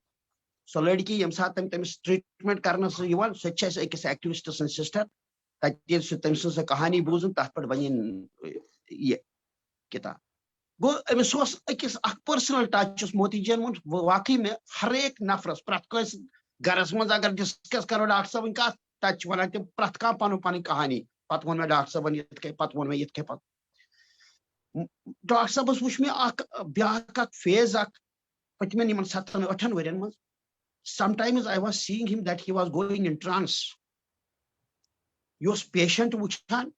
سۄ لڑکی ییٚمہِ ساتہٕ تٔمِس ٹریٖٹمنٹ کرنس یِوان سۄ تہِ چھِ اَسہِ أکِس ایکٹِوِسٹ سٕنٛز سسٹر تتہِ ییٚلہِ سُہ تٔمۍ سٕنٛز سۄ کہانی بوٗزٕن تتھ پٮ۪ٹھ بنے یہِ کِتاب گوٚو أمِس اوس أکِس اکھ پٔرسنل ٹچ یُس موتی جین ووٚن واقعی مےٚ ہر ایک نفرس پرٛٮ۪تھ کٲنٛسہِ گرس منٛز اگر ڈسکس کرو ڈاکٹر صٲبٕنۍ کتھ تتہِ چھِ ونان تِم پرٛٮ۪تھ کانٛہہ پنُن پنٕنۍ کہانی پتہٕ ووٚن مےٚ ڈاکٹر صٲبن یِتھ کٔنۍ پتہٕ ووٚن مےٚ یِتھ کٔنۍ پتہٕ ڈاکٹر صٲبس وٕچھ مےٚ اکھ بیاکھ اکھ فیز اکھ پٔتمٮ۪ن یِمن 7-8 ؤرین منٛز sometimes I was seeing him that he was going in trance یہِ اوس پیشنٹ وٕچھان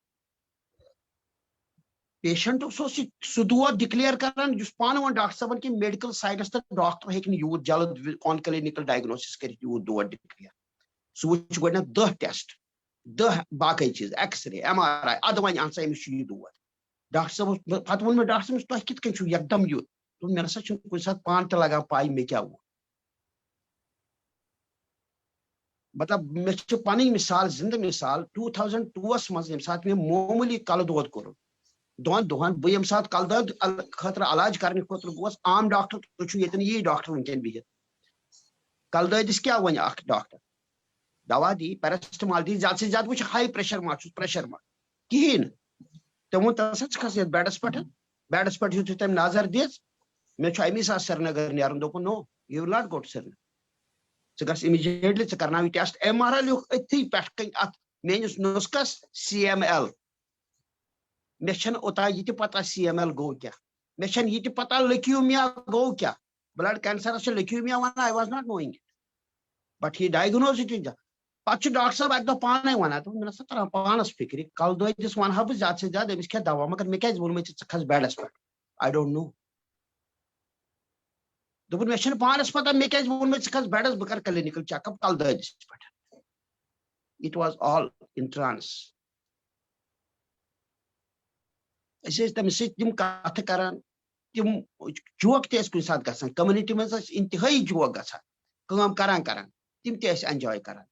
پیشنٹس اوس یہِ سُہ دود ڈِکلیئر کران یُس پانہٕ ووٚن ڈاکٹر صٲبن کہِ میڈِکل ساینس تہٕ ڈاکٹر ہیٚکہِ نہٕ یوٗت جلد آن کلینِکل ڈایگنوسِس کٔرِتھ یوٗت دود ڈِکلیئر سُہ وٕچھ گۄڈٕنیتھ 10 ٹیسٹ 10 باقٕے چیٖز ایکس رے MRI ادٕ وۄنۍ اَن سا أمِس چھُ یہِ دود ڈاکٹر صٲبس پتہٕ ووٚن مےٚ ڈاکٹر صٲبس تۄہہِ کِتھ کٔنۍ چھُو یکدم یہِ مےٚ نسا چھُنہٕ کُنہِ ساتہٕ پانہٕ تہِ لگان پاے مےٚ کیٛاہ ووٚن مطلب مےٚ چھِ پنٕنۍ مِثال زِنٛدٕ مِثال 2002 منٛز ییٚمہِ ساتہٕ مےٚ معموٗلی کلہٕ دود کوٚر 2 دۄہن بہٕ ییٚمہِ ساتہٕ کلہٕ دود خٲطرٕ علاج کرنہٕ خٲطرٕ گوس عام ڈاکٹر تُہۍ چھُو ییٚتٮ۪ن یی ڈاکٹر وٕنکیٚن بِہِتھ کلہٕ دٲدِس کیٛاہ وَنہِ اکھ ڈاکٹر دوا دی پیرسٹمال دی زیادٕ سے زیادٕ وٕچھ ہاے پریشر ما چھُس پریشر ما کِہیٖنۍ نہٕ تٔمۍ ووٚن تَمہِ ساتہٕ ژٕ کھس یتھ بیڈس پٮ۪ٹھ یُتھُے تٔمۍ نظر دِژ مےٚ چھُ امی ساتہٕ سرینگر نیرُن دوٚپُن no you will not go to Srinagar ژٕ گژھ اِمیٖڈیٹلی ژٕ کرناو یہِ ٹیسٹ MRI لیوٗکھ أتھی پٮ۪ٹھ کَنۍ اَتھ میٲنِس نُسکس CML مےٚ چھنہٕ اوٚتانۍ یہِ تہِ پتہ CML گوٚو کیٛاہ مےٚ چھنہٕ یہِ تہِ پتہ لیوکیومیا گوٚو کیٛاہ بلڈ کینسرس چھِ لیوکیومیا ونان I was not knowing it but he diagnose it پتہٕ چھُ ڈاکٹر صٲب اکہِ دۄہ پانے ونان دوٚپُن مےٚ نسا تران پانس فِکرِ کلہٕ دٲدِس ونہٕ ہا بہٕ زیادٕ سے زیادٕ أمِس کھٮ۪تھ دوا مگر مےٚ کیٛازِ ووٚنمے ژٕ کھس بیڈس پٮ۪ٹھ I don't know دوٚپُن مےٚ چھنہٕ پانس پتہ مےٚ کیٛازِ ووٚنمے ژٕ کھس بیڈس بہٕ کرٕ کلینِکل چیک اپ کلہٕ دٲدِس پٮ۪ٹھ it was all in trance أسۍ ٲسۍ تٔمِس سۭتۍ تِم کتھٕ کران تِم جوک تہِ ٲسۍ کُنہِ ساتہٕ گژھان کمنٹی منٛز ٲسۍ انتہٲیی جوک گژھان کٲم کران تِم تہِ ٲسۍ اٮ۪نجاے کران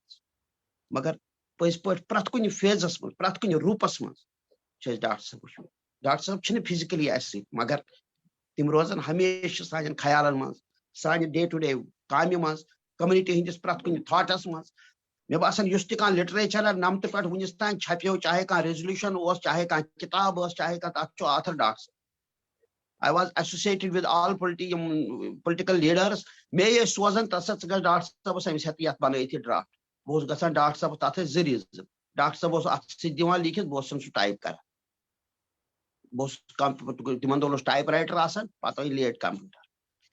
مگر پٔزۍ پٲٹھۍ پرٛٮ۪تھ کُنہِ فیزس منٛز پرٛٮ۪تھ کُنہِ روٗپس منٛز چھِ أسۍ ڈاکٹر صٲب وٕچھمُت ڈاکٹر صٲب چھِنہٕ فِزِکلی اَسہِ سۭتۍ مگر تِم روزان ہمیشہِ سانٮ۪ن خیالن منٛز سانہِ ڈے ٹُو ڈے کامہِ منٛز کمنٹی ہٕنٛدِس پرٛٮ۪تھ کُنہِ تھاٹس منٛز مےٚ باسان یُس تہِ کانٛہہ لِٹریچر نمتہٕ پٮ۪ٹھ وُنِس تانۍ چھپیو چاہے کانٛہہ ریزولوٗشن اوس چاہے کانٛہہ کِتاب ٲس چاہے کانٛہہ تتھ چھُ آتھر ڈاکٹر صٲب I was associated with all political leaders مےٚ ٲسۍ سوزان تتھ ژٕ گژھ ڈاکٹر صٲبس أمِس ہٮ۪تھ یتھ بنٲیِتھ یہِ ڈرافٹ بہٕ اوسُس گژھان ڈاکٹر صٲبس تتھ ٲسۍ 2 ریٖزٕ ڈاکٹر صٲب اوس اتھ سۭتۍ دِوان لیٖکھِتھ بہٕ اوسُس سُہ ٹایپ کران بہٕ اوسُس تِمن دۄہن اوس ٹایپ رایٹر آسان پتہٕ آیہِ لیٹ کمپیوٗٹر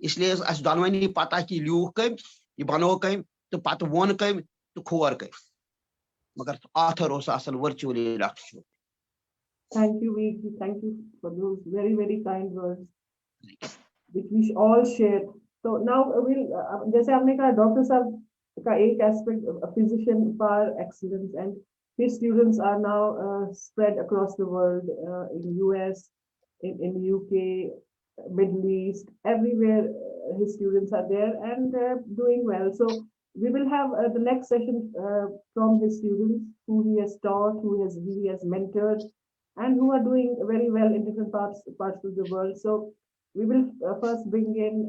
اسلیے ٲس اسہِ دۄنوٕنی پتہ کہِ یہِ لیوٗکھ کٔمۍ یہِ بنوو کٔمۍ تہٕ پتہٕ ووٚن کٔمۍ تہٕ کھور کٔمۍ مگر آتھر اوس آسان virtually doctor Thank you, Veerji. Thank you for those very, very kind words which we all share. So now we'll, जैसे आपने कहा डॉक्टर साहब का एक aspect physician for excellence and His students are now spread across the world, in US, in UK, Middle East, everywhere. His students are there and doing well. So we will have the next session from his students who he has taught, he has mentored, and who are doing very well in different parts of the world. So we will first bring in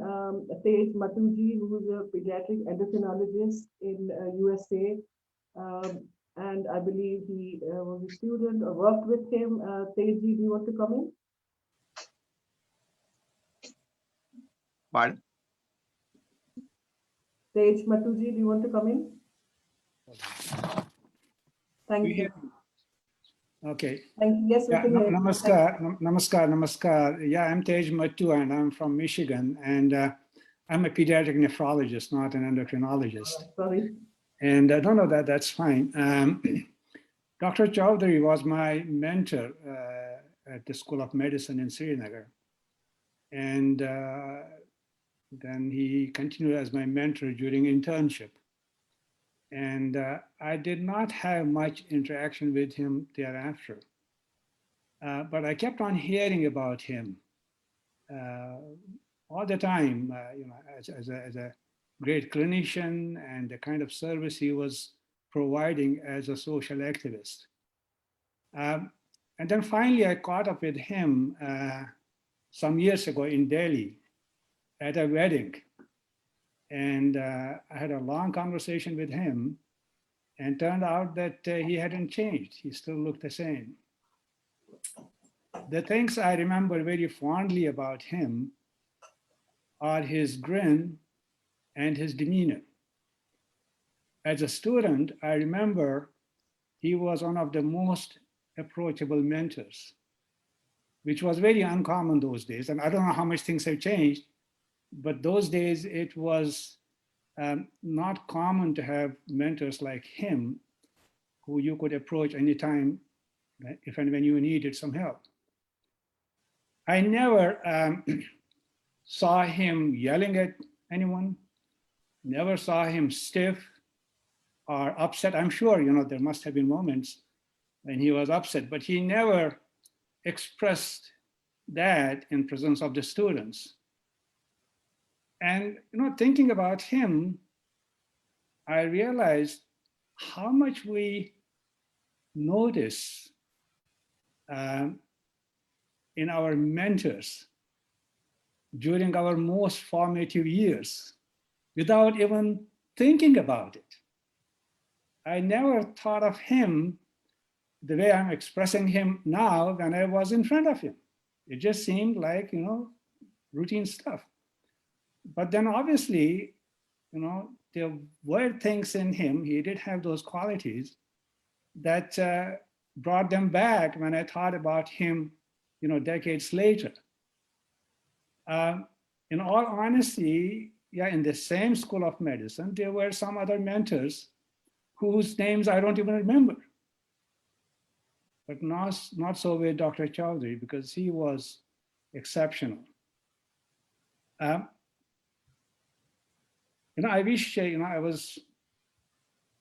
Tej Matuji, who is a pediatric endocrinologist in USA. Um, and I believe he was a student or worked with him. Teji, do you want to come in? Pardon? Tej Matuji, do you want to come in? Thank you. Okay. Thank you. Yes, we Yeah, can hear you. namaskar. Yeah, I'm Tej Matu and I'm from Michigan, and I'm a pediatric nephrologist, not an endocrinologist. Sorry. And no, that's fine. Dr. Chowdhury was my mentor at the School of Medicine in Srinagar. And then he continued as my mentor during internship. And I did not have much interaction with him thereafter. But I kept on hearing about him all the time, as a great clinician and the kind of service he was providing as a social activist. And then finally, I caught up with him some years ago in Delhi at a wedding. And I had a long conversation with him, and turned out that he hadn't changed. He still looked the same. The things I remember very fondly about him are his grin and his demeanor. As a student, I remember he was one of the most approachable mentors, which was very uncommon those days. And I don't know how much things have changed, but those days it was not common to have mentors like him who you could approach anytime if and when you needed some help. I never saw him yelling at anyone, never saw him stiff or upset. I'm sure, there must have been moments when he was upset, but he never expressed that in presence of the students. And, thinking about him, I realized how much we notice in our mentors during our most formative years without even thinking about it. I never thought of him the way I'm expressing him now when I was in front of him. It just seemed like, routine stuff. But then obviously, there were things in him, he did have those qualities that brought them back when I thought about him, decades later. In all honesty, in the same School of Medicine, there were some other mentors whose names I don't even remember. But not so with Dr. Chowdhury, because he was exceptional. I wish I was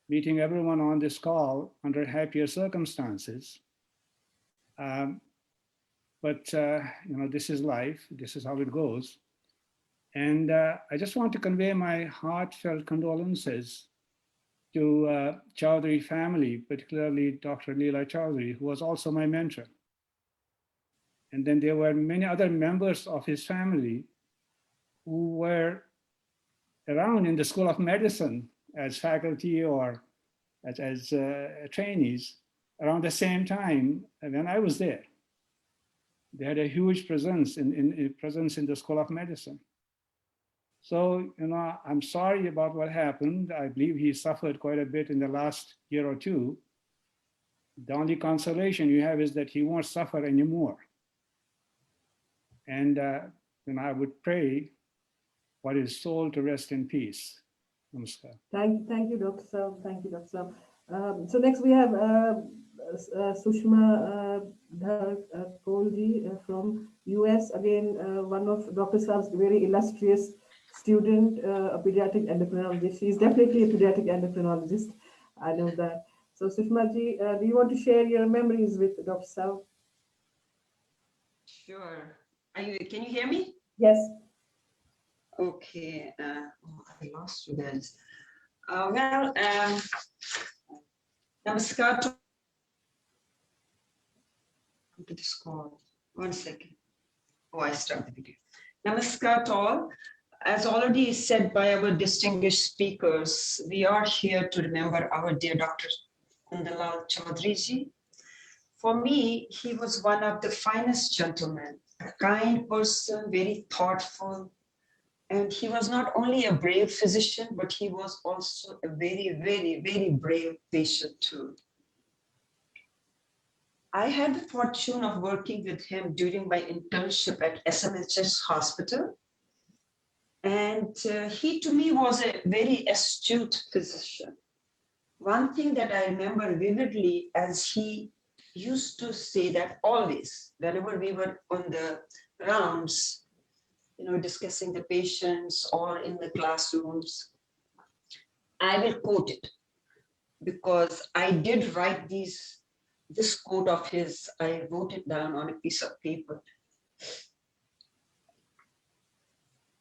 meeting everyone on this call under happier circumstances. But this is life. This is how it goes. And I just want to convey my heartfelt condolences to Chowdhury family, particularly Dr. Leela Chowdhury, who was also my mentor. And then there were many other members of his family who were around in the School of Medicine as faculty or as trainees around the same time when I was there. They had a huge presence in the School of Medicine. So, I'm sorry about what happened. I believe he suffered quite a bit in the last year or two. The only consolation you have is that he won't suffer anymore. And I would pray for his soul to rest in peace. Namaskar. Thank you, Dr. Saab. Thank you, Dr. Saab. So next we have Sushma Kolji from US. Again, one of Dr. Saab's very illustrious student, a pediatric endocrinologist. She is definitely a pediatric endocrinologist. I know that. So Sushma ji, do you want to share your memories with Dr. Saab? Sure. Can you hear me? Yes. Okay. I lost you guys. Namaskar to this call. 1 second. Oh, I start the video. Namaskar to all. As already said by our distinguished speakers, we are here to remember our dear Dr. Kundanlal Chaudhary ji. For me, he was one of the finest gentlemen, a kind person, very thoughtful. And he was not only a brave physician, but he was also a very, very, very brave patient too. I had the fortune of working with him during my internship at SMHS Hospital. And he to me was a very astute physician. One thing that I remember vividly, as he used to say that always, whenever we were on the rounds, discussing the patients or in the classrooms, I will quote it because I did write this quote of his, I wrote it down on a piece of paper.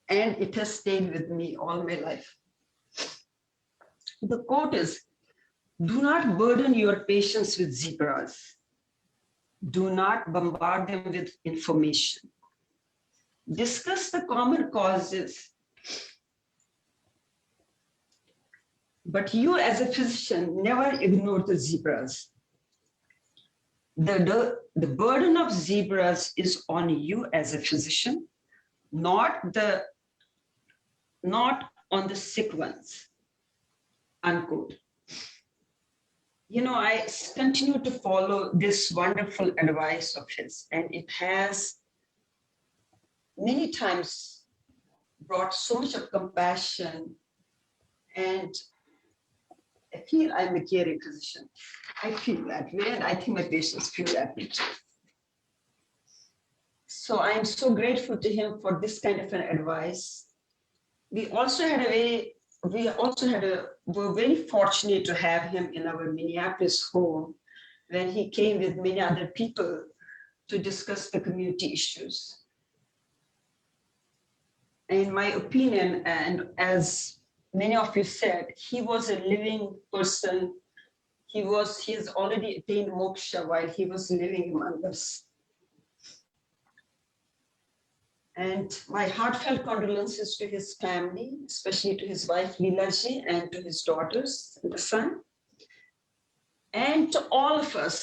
And it has stayed with me all my life. The quote is, "Do not burden your patients with zebras. Do not bombard them with information. Discuss the common causes. But you as a physician never ignore the zebras. The burden of zebras is on you as a physician, not on the sick ones," unquote. I continue to follow this wonderful advice of his, and it has many times brought so much of compassion, and I feel I'm a caring physician. I feel that way, and I think my patients feel that way too. So I am so grateful to him for this kind of an advice. We were very fortunate to have him in our Minneapolis home when he came with many other people to discuss the community issues. In my opinion, and as many of you said, he was a living person. He has already attained moksha while he was living among us. And my heartfelt condolences to his family, especially to his wife Leelaji and to his daughters and the son, and to all of us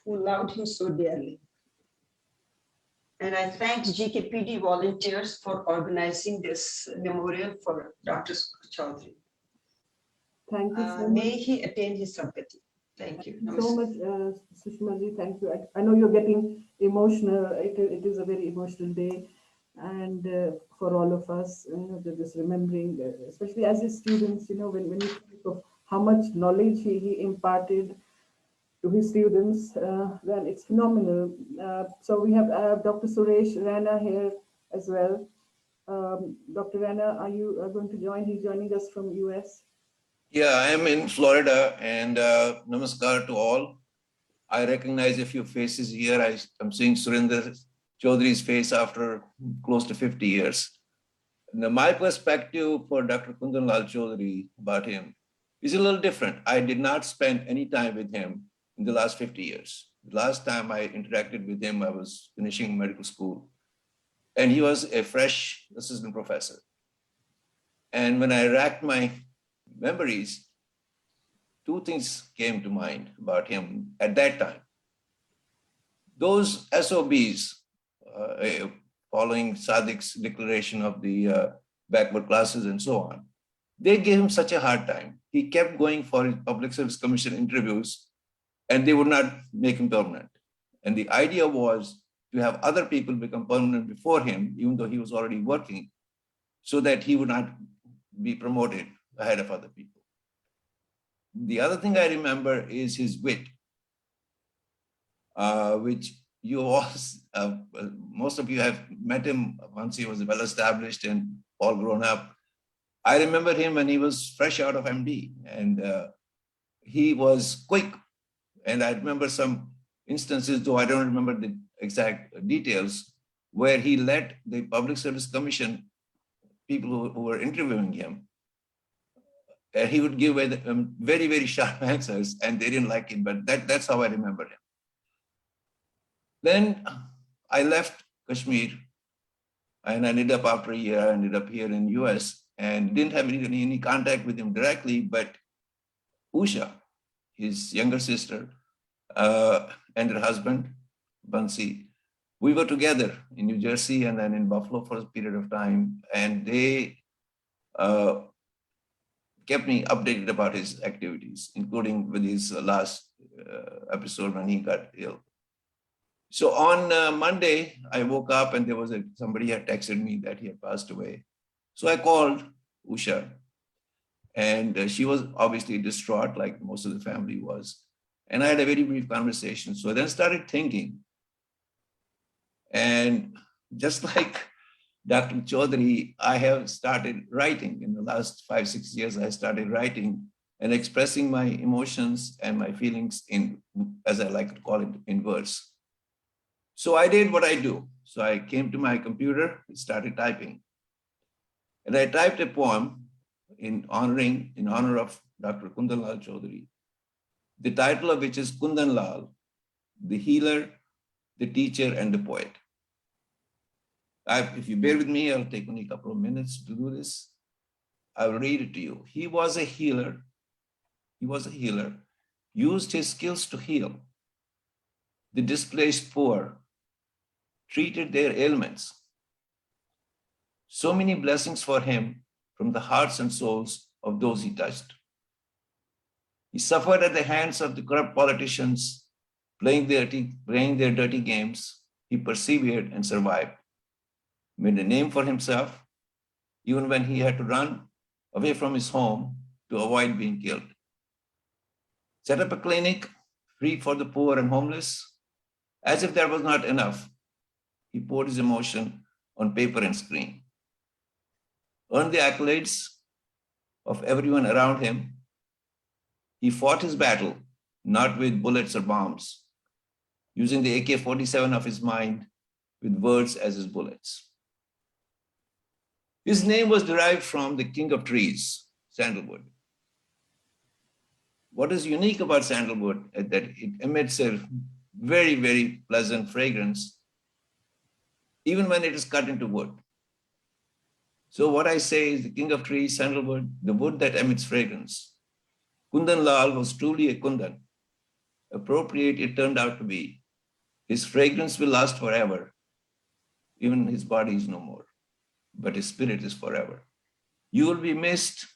who loved him so dearly. And I thank GKPD volunteers for organizing this memorial for Dr. Chaudhary. Thank you so May much. he attain his sabgati. Thank you. Thank you so much, Sushma ji. Thank you. I know you're getting emotional. It is a very emotional day. And for all of us, just remembering, especially as his students, when you think of how much knowledge he imparted to his students, then it's phenomenal. So we have Dr. Suresh Rana here as well. Dr. Rana, are you going to join? He's joining us from US. Yeah, I am in Florida, and namaskar to all. I recognize a few faces here. I'm seeing Surinder Chaudhary's face after close to 50 years. Now, my perspective for Dr. Kundanlal Chaudhary about him is a little different. I did not spend any time with him in the last 50 years. The last time I interacted with him, I was finishing medical school, and he was a fresh assistant professor. And when I racked my memories, two things came to mind about him at that time. Those SOBs, following Sadiq's declaration of the backward classes and so on, they gave him such a hard time. He kept going for his Public Service Commission interviews, and they would not make him permanent. And the idea was to have other people become permanent before him, even though he was already working, so that he would not be promoted ahead of other people. The other thing I remember is his wit, which you all, most of you have met him once he was well established and all grown up. I remember him when he was fresh out of MD, and he was quick. And I remember some instances, though I don't remember the exact details, where he let the Public Service Commission, people who were interviewing him, he would give very, very sharp answers, and they didn't like it, but that's how I remember him. Then I left Kashmir, and I ended up after a year, I ended up here in US, and didn't have any contact with him directly, but Usha, his younger sister, and her husband, Bansi, we were together in New Jersey and then in Buffalo for a period of time, and they kept me updated about his activities, including with his last episode when he got ill. So on Monday, I woke up and there was somebody had texted me that he had passed away. So I called Usha, and she was obviously distraught, like most of the family was. And I had a very brief conversation. So I then started thinking, and just like Dr. Chaudhary, I have started writing. In the last 5-6 years, I started writing and expressing my emotions and my feelings in, as I like to call it, in verse. So I did what I do. So I came to my computer and started typing. And I typed a poem in honor of Dr. Kundan Lal Chaudhary, the title of which is Kundan Lal, the healer, the teacher, and the poet. If you bear with me, I'll take only a couple of minutes to do this. I'll read it to you. He was a healer. He was a healer, used his skills to heal the displaced poor, treated their ailments. So many blessings for him from the hearts and souls of those he touched. He suffered at the hands of the corrupt politicians, playing their dirty games. He persevered and survived, made a name for himself, even when he had to run away from his home to avoid being killed. Set up a clinic free for the poor and homeless. As if that was not enough, he poured his emotion on paper and screen. Earned the accolades of everyone around him. He fought his battle, not with bullets or bombs, using the AK-47 of his mind with words as his bullets. His name was derived from the king of trees, sandalwood. What is unique about sandalwood is that it emits a very, very pleasant fragrance, even when it is cut into wood. So what I say is the king of trees, sandalwood, the wood that emits fragrance. Kundan Lal was truly a Kundan. Appropriate it turned out to be. His fragrance will last forever. Even his body is no more, but his spirit is forever. You will be missed,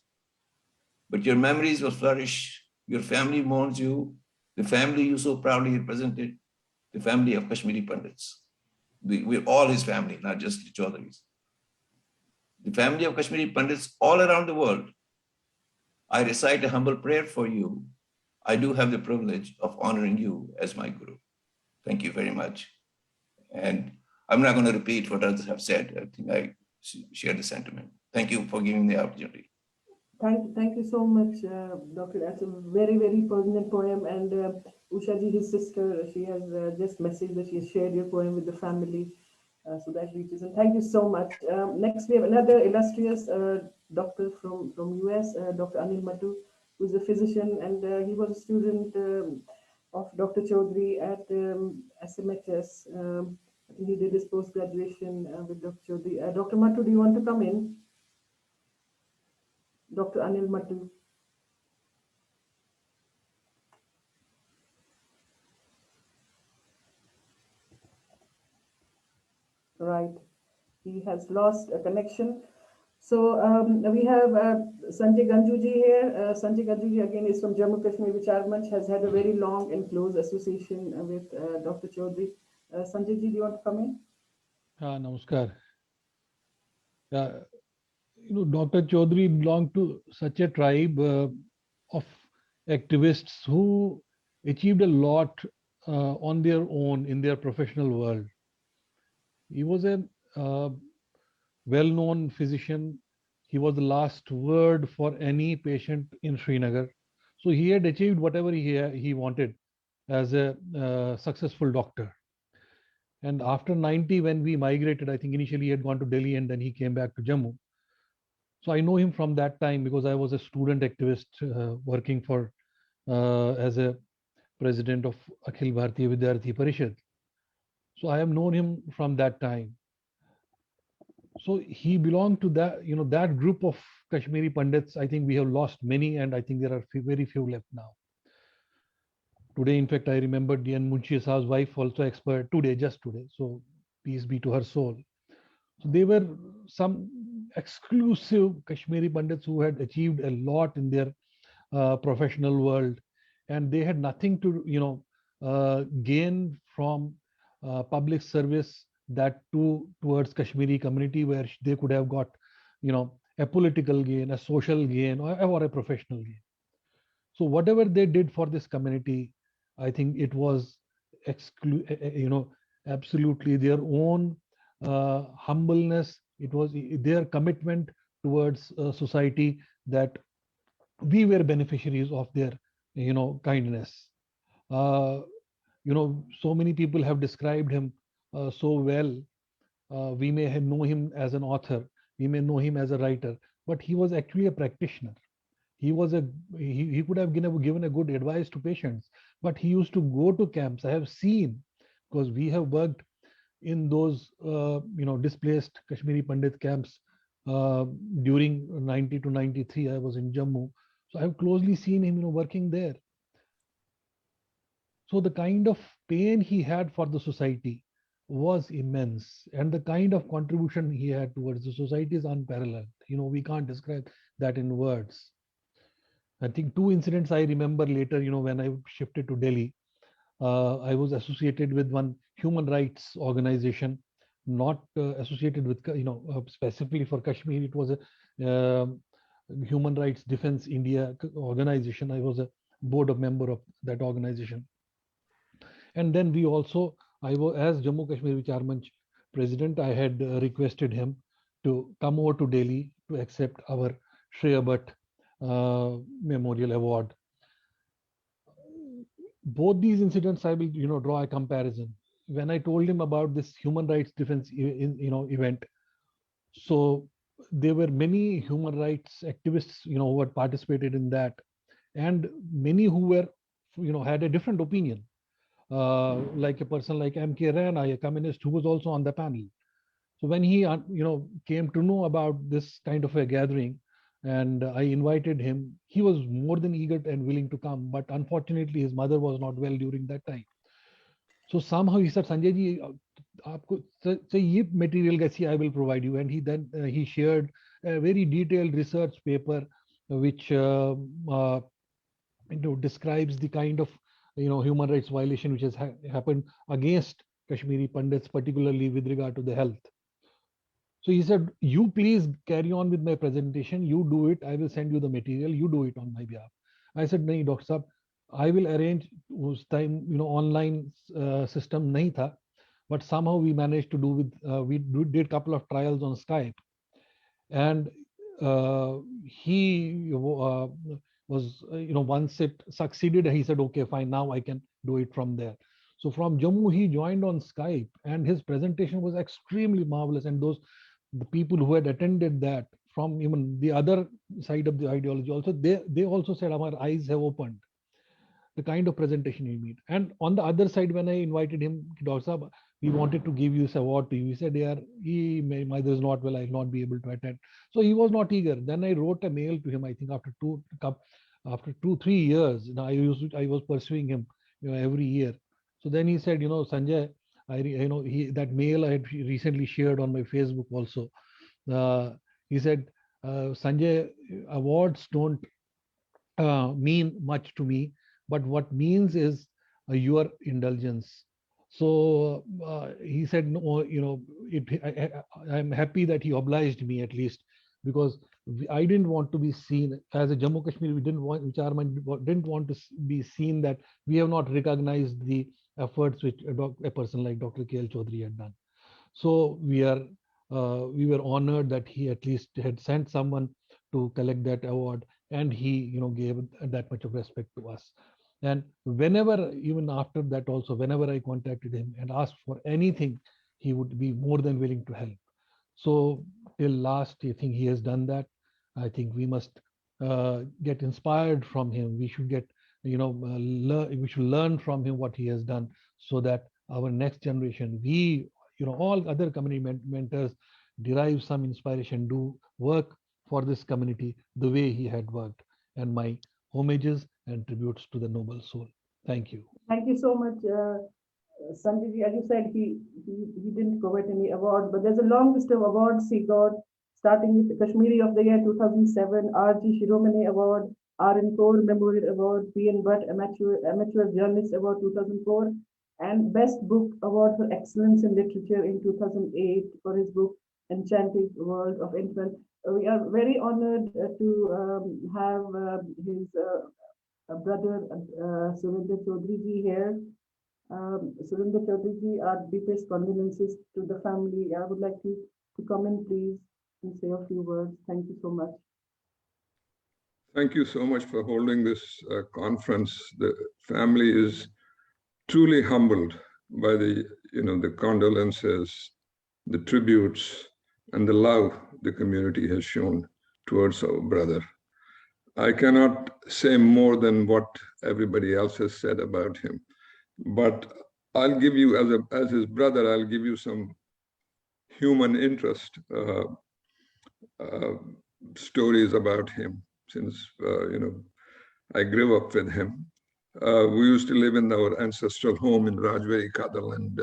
but your memories will flourish. Your family mourns you, the family you so proudly represented, the family of Kashmiri Pandits. We're all his family, not just the Chaudharys. The family of Kashmiri Pandits all around the world. I recite a humble prayer for you. I do have the privilege of honoring you as my guru. Thank you very much. And I'm not going to repeat what others have said. I think I share the sentiment. Thank you for giving me the opportunity. Thank you so much, Doctor. That's a very, very poignant poem. And Usha ji, his sister, she has just messaged that she has shared your poem with the family. So that reaches. And thank you so much. Next, we have another illustrious doctor from US, Dr. Anil Mattu, who's a physician, and he was a student of Dr. Chaudhary at SMHS. I think he did his post-graduation with Dr. Chaudhary. Dr. Mattu, do you want to come in? Dr. Anil Mattu. Right, he has lost a connection. So we have Sanjay Ganjuji here. Sanjay Ganjuji again is from Jammu Kashmir Vichar Manch, has had a very long and close association with Dr. Chaudhary. Sanjay ji, do you want to come in? Namaskar. Dr. Chaudhary belonged to such a tribe of activists who achieved a lot on their own in their professional world. He was a well-known physician. He was the last word for any patient in Srinagar. So he had achieved whatever he wanted as a successful doctor. And after 90, when we migrated, I think initially he had gone to Delhi and then he came back to Jammu. So I know him from that time because I was a student activist working for as a president of Akhil Bharatiya Vidyarthi Parishad. So I have known him from that time. So he belonged to that, that group of Kashmiri Pandits. I think we have lost many, and I think there are very few left now. Today, in fact, I remembered Dian Munshi Sahab's wife also expired today, just today. So peace be to her soul. So they were some exclusive Kashmiri Pandits who had achieved a lot in their professional world, and they had nothing to, gain from public service that towards Kashmiri community, where they could have got, a political gain, a social gain, or a professional gain. So whatever they did for this community, I think it was absolutely their own humbleness. It was their commitment towards society that we were beneficiaries of their, kindness. Uh, so many people have described him so well. We may have know him as an author, we may know him as a writer, but he was actually a practitioner. He was he could have given a good advice to patients, but he used to go to camps. I have seen, because we have worked in those displaced Kashmiri Pandit camps during 90 to 93. I was in Jammu, so I have closely seen him working there. So the kind of pain he had for the society was immense, and the kind of contribution he had towards the society is unparalleled. We can't describe that in words. I think two incidents I remember later, when I shifted to Delhi. I was associated with one human rights organization, not associated with, specifically for Kashmir. It was a Human Rights Defense India organization. I was a board of member of that organization. And then we also, I was, as Jammu Kashmir Vichar Manch president, I had requested him to come over to Delhi to accept our Shreya Bhatt Memorial Award. Both these incidents, I will, draw a comparison. When I told him about this human rights defense, event, so there were many human rights activists, who had participated in that, and many who were, had a different opinion. Like a person like M.K. Rana, a communist who was also on the panel. So when he, came to know about this kind of a gathering, and I invited him, he was more than eager and willing to come. But unfortunately, his mother was not well during that time. So somehow he said, Sanjay ji, aapko ye material kaisi I will provide you. And he then he shared a very detailed research paper, which describes the kind of human rights violation which has happened against Kashmiri Pandits, particularly with regard to the health. So he said, you please carry on with my presentation. You do it. I will send you the material. You do it on my behalf. I said, nahi, Dr. Saab, I will arrange. Us time, online system nahi tha, but somehow we managed to do with, we did a couple of trials on Skype. And he was, once it succeeded, he said, okay, fine, now I can do it from there. So from Jammu, he joined on Skype, and his presentation was extremely marvelous. And the people who had attended that from even the other side of the ideology also, they also said our eyes have opened. The kind of presentation he made. And on the other side, when I invited him, Dr. Saab, we wanted to give you this award to you. He said, yeah, my mother is not well, I will not be able to attend. So he was not eager. Then I wrote a mail to him, I think after 2-3 years. Now I was pursuing him, every year. So then he said, Sanjay, that mail I had recently shared on my Facebook also. He said, Sanjay, awards don't mean much to me, but what means is your indulgence. So he said, no, I'm happy that he obliged me at least, because I didn't want to be seen as a Jammu Kashmir. We didn't want, didn't want to be seen that we have not recognized the efforts which a person like Dr. K.L. Chaudhary had done. So we were honored that he at least had sent someone to collect that award. and he gave that much of respect to us. And whenever, even after that also, whenever I contacted him and asked for anything, he would be more than willing to help. So till last, I think he has done that. I think we must get inspired from him. We should get, we should learn from him what he has done, so that our next generation, we, all other community mentors derive some inspiration, do work for this community the way he had worked. And my homages and tributes to the noble soul. Thank you. Thank you so much, Sanjay ji. As you said, he didn't covet any awards, but there's a long list of awards he got, starting with the Kashmiri of the Year 2007, R.G. Shiromani Award, R.N. Kaur Memorial Award, P.N. Bhatt Amateur Journalist Award 2004, and Best Book Award for Excellence in Literature in 2008 for his book Enchanted World of Infant. We are very honored to have his brother Surinder Chaudhary ji here. Surinder Chaudhary ji, our deepest condolences to the family. I would like to come in, please, and say a few words. Thank you so much. Thank you so much for holding this conference. The family is truly humbled by the condolences, the tributes, and the love the community has shown towards our brother. I cannot say more than what everybody else has said about him, but I'll give you, as his brother, I'll give you some human interest stories about him, since I grew up with him. We used to live in our ancestral home in Rajwari Kadal, and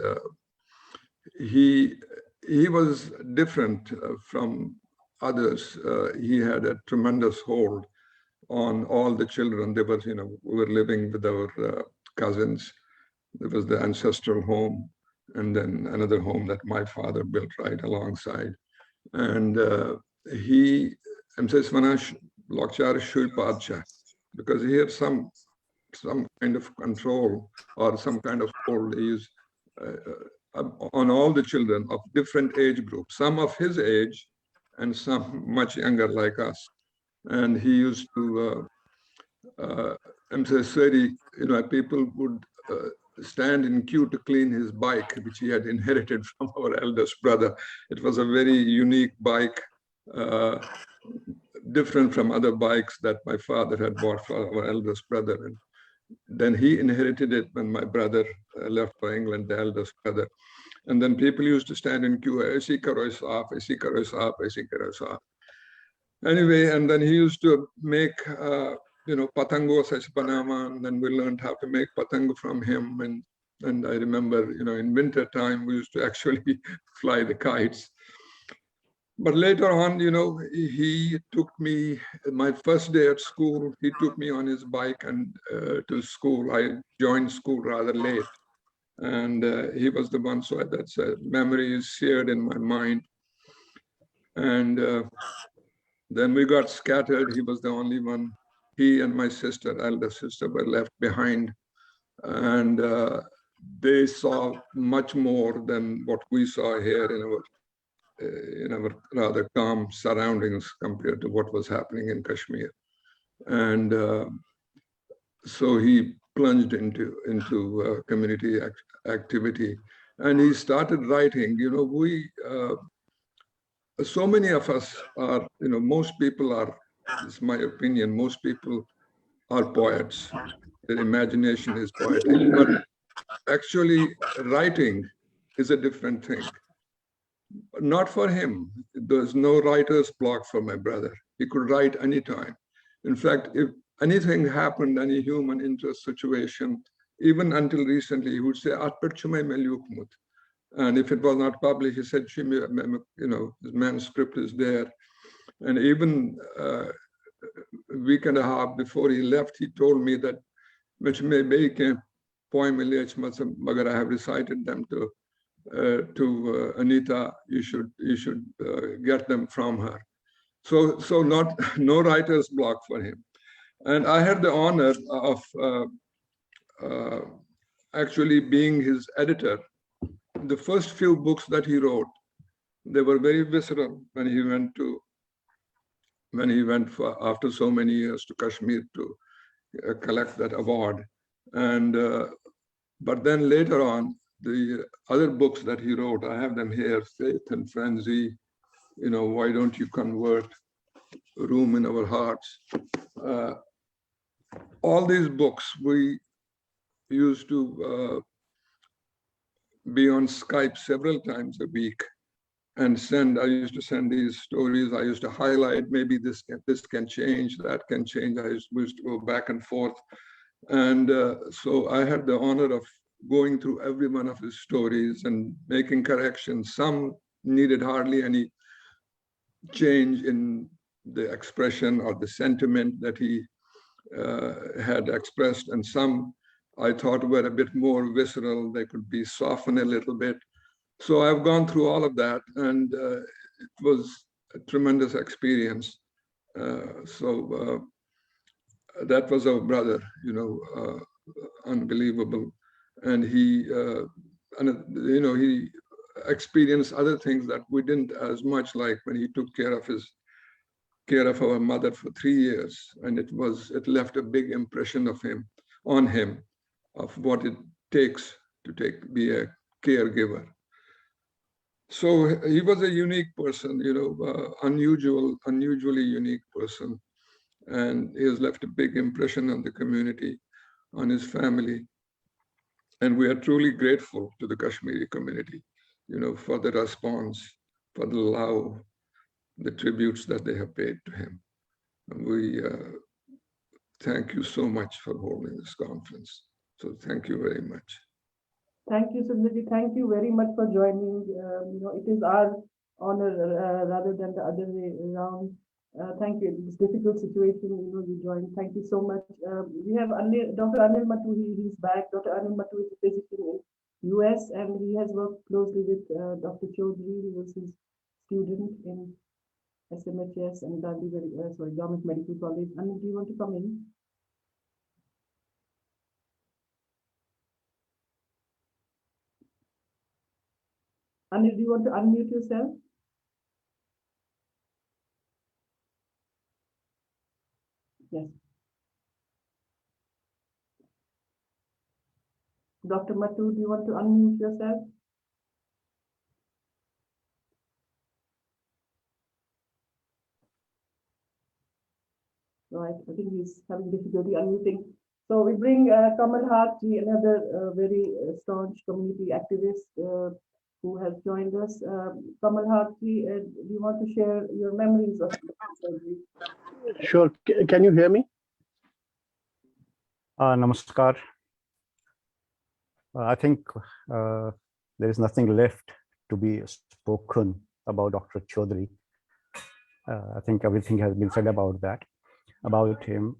he was different from others. He had a tremendous hold on all the children. They were, we were living with our cousins. There was the ancestral home, and then another home that my father built right alongside. And he, because he had some kind of control or some kind of hold on all the children of different age groups, some of his age and some much younger like us. And he used to, people would stand in queue to clean his bike, which he had inherited from our eldest brother. It was a very unique bike, different from other bikes that my father had bought for our eldest brother. And then he inherited it when my brother left for England, the eldest brother. And then people used to stand in queue, aisi karo saaf, aisi karo saaf, aisi karo saaf. Anyway, and then he used to make, patango such banama, and then we learned how to make patango from him. And I remember, in winter time, we used to actually fly the kites. But later on, he took me, my first day at school, he took me on his bike and to school. I joined school rather late. And he was the one, so that's a memory is seared in my mind. And then we got scattered. He was the only one. He and my sister, elder sister, were left behind. And they saw much more than what we saw here in our rather calm surroundings compared to what was happening in Kashmir. And so he plunged into community activity, and he started writing. So many of us are, most people are, this is my opinion, most people are poets. Their imagination is poetic, but actually writing is a different thing. Not for him. There's no writer's block for my brother. He could write anytime. In fact, if anything happened, any human interest situation, even until recently, he would say, and if it was not published, he said, his manuscript is there. And even a week and a half before he left, he told me that I have recited them to Anita. You should get them from her. So no writer's block for him. And I had the honor of actually being his editor. The first few books that he wrote, they were very visceral when he went to when he went for, after so many years, to Kashmir to collect that award. And but then later on, the other books that he wrote, I have them here: Faith and Frenzy, Why Don't You Convert, Room in Our Hearts. All these books, we used to be on Skype several times a week and I used to send these stories. I used to highlight, maybe this can change, that can change. I used to go back and forth. And so I had the honor of going through every one of his stories and making corrections. Some needed hardly any change in the expression or the sentiment that he had expressed, and some I thought were a bit more visceral. They could be softened a little bit. So I've gone through all of that, and it was a tremendous experience. That was our brother, unbelievable. And he, he experienced other things that we didn't as much, like when he took care of our mother for 3 years, and it left a big impression on him of what it takes to be a caregiver. So he was a unique person, unusually unique person, and he has left a big impression on the community, on his family, and we are truly grateful to the Kashmiri community, for the response, for the love, the tributes that they have paid to him. And we thank you so much for holding this conference. So thank you very much. Thank you, Sundarji. Thank you very much for joining. It is our honor rather than the other way around. Thank you. It's a difficult situation, you joined. Thank you so much. We have Dr. Anil Mattu. He's back. Dr. Anil Mattu is a physician in US, and he has worked closely with Dr. Chaudhary. He was his student in SMHS and Government Medical College. Anil, do you want to come in? Anil, do you want to unmute yourself? Yes. Dr. Mattu, do you want to unmute yourself? Right, I think he's having difficulty unmuting. So we bring Kamal Haq-ji, another very staunch community activist who has joined us. Kamal Haq-ji, do you want to share your memories of surgery? Sure. Can you hear me? Namaskar. I think there is nothing left to be spoken about Dr. Chaudhary. I think everything has been said about him.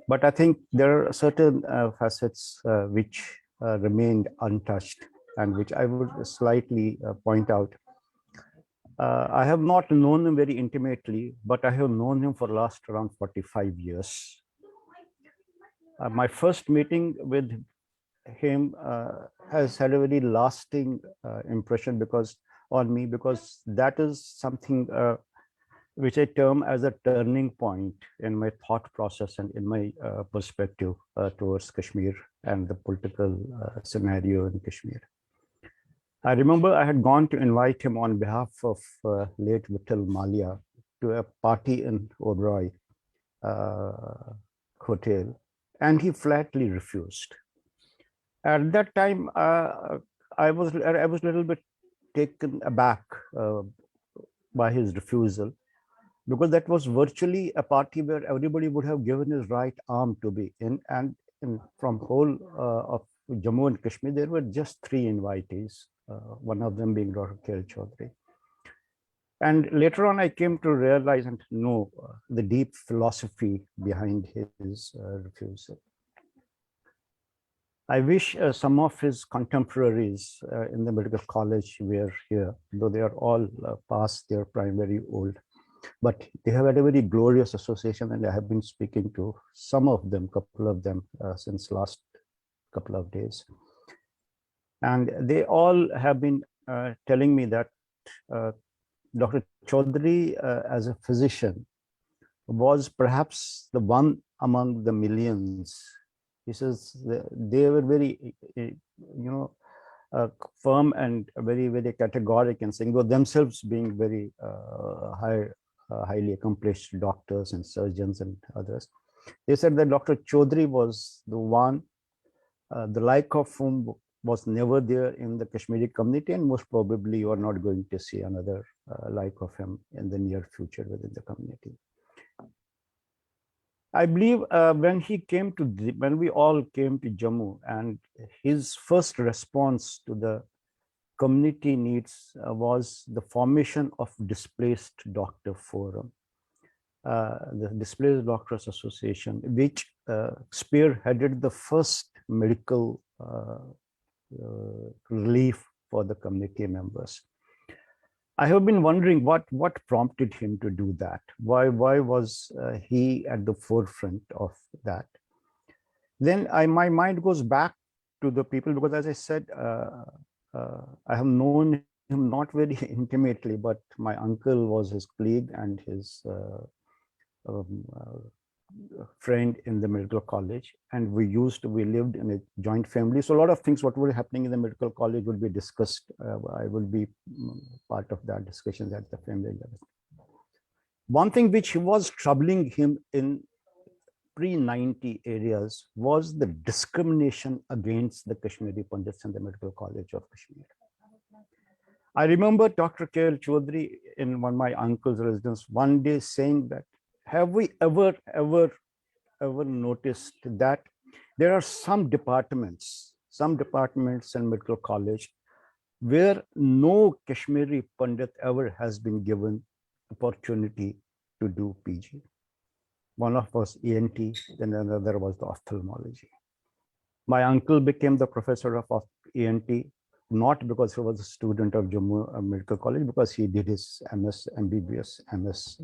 But I think there are certain facets which remained untouched, and which I would slightly point out. I have not known him very intimately, but I have known him for the last around 45 years. My first meeting with him has had a very lasting impression on me, because that is something which I term as a turning point in my thought process and in my perspective towards Kashmir and the political scenario in Kashmir. I remember I had gone to invite him on behalf of late Vittal Malia to a party in Oberoi hotel, and he flatly refused. At that time, I was a little bit taken aback by his refusal, because that was virtually a party where everybody would have given his right arm to be in, and from whole of Jammu and Kashmir, there were just 3 invitees, one of them being Dr. K. Chaudhary. And later on, I came to realize and know the deep philosophy behind his refusal. I wish some of his contemporaries in the medical college were here, though they are all past their prime, very old. But they have had a very glorious association, and I have been speaking to some of them, couple of them, since last couple of days. And they all have been telling me that Dr. Chaudhary, as a physician, was perhaps the one among the millions. He says they were very, firm and very, very categoric in saying, though themselves being very highly accomplished doctors and surgeons and others. They said that Dr. Chaudhary was the one, the like of whom was never there in the Kashmiri community, and most probably you are not going to see another like of him in the near future within the community. I believe when we all came to Jammu, and his first response to the community needs was the formation of Displaced Doctor Forum, the Displaced Doctors Association, which spearheaded the first medical relief for the community members. I have been wondering what prompted him to do that. Why was he at the forefront of that? Then my mind goes back to the people, because as I said, I have known him not very intimately, but my uncle was his colleague and his friend in the medical college, and we lived in a joint family. So a lot of things what were happening in the medical college would be discussed. I would be part of that discussion at the family level. One thing which was troubling him in pre-90 areas was the discrimination against the Kashmiri Pandits in the Medical College of Kashmir. I remember Dr. K.L. Chaudhary in one of my uncle's residence one day saying that, have we ever noticed that there are some departments in medical college where no Kashmiri Pandit ever has been given opportunity to do PG. One of was ENT, then another was the ophthalmology. My uncle became the professor of ENT, not because he was a student of Jammu Medical College, because he did his MS, MBBS, MS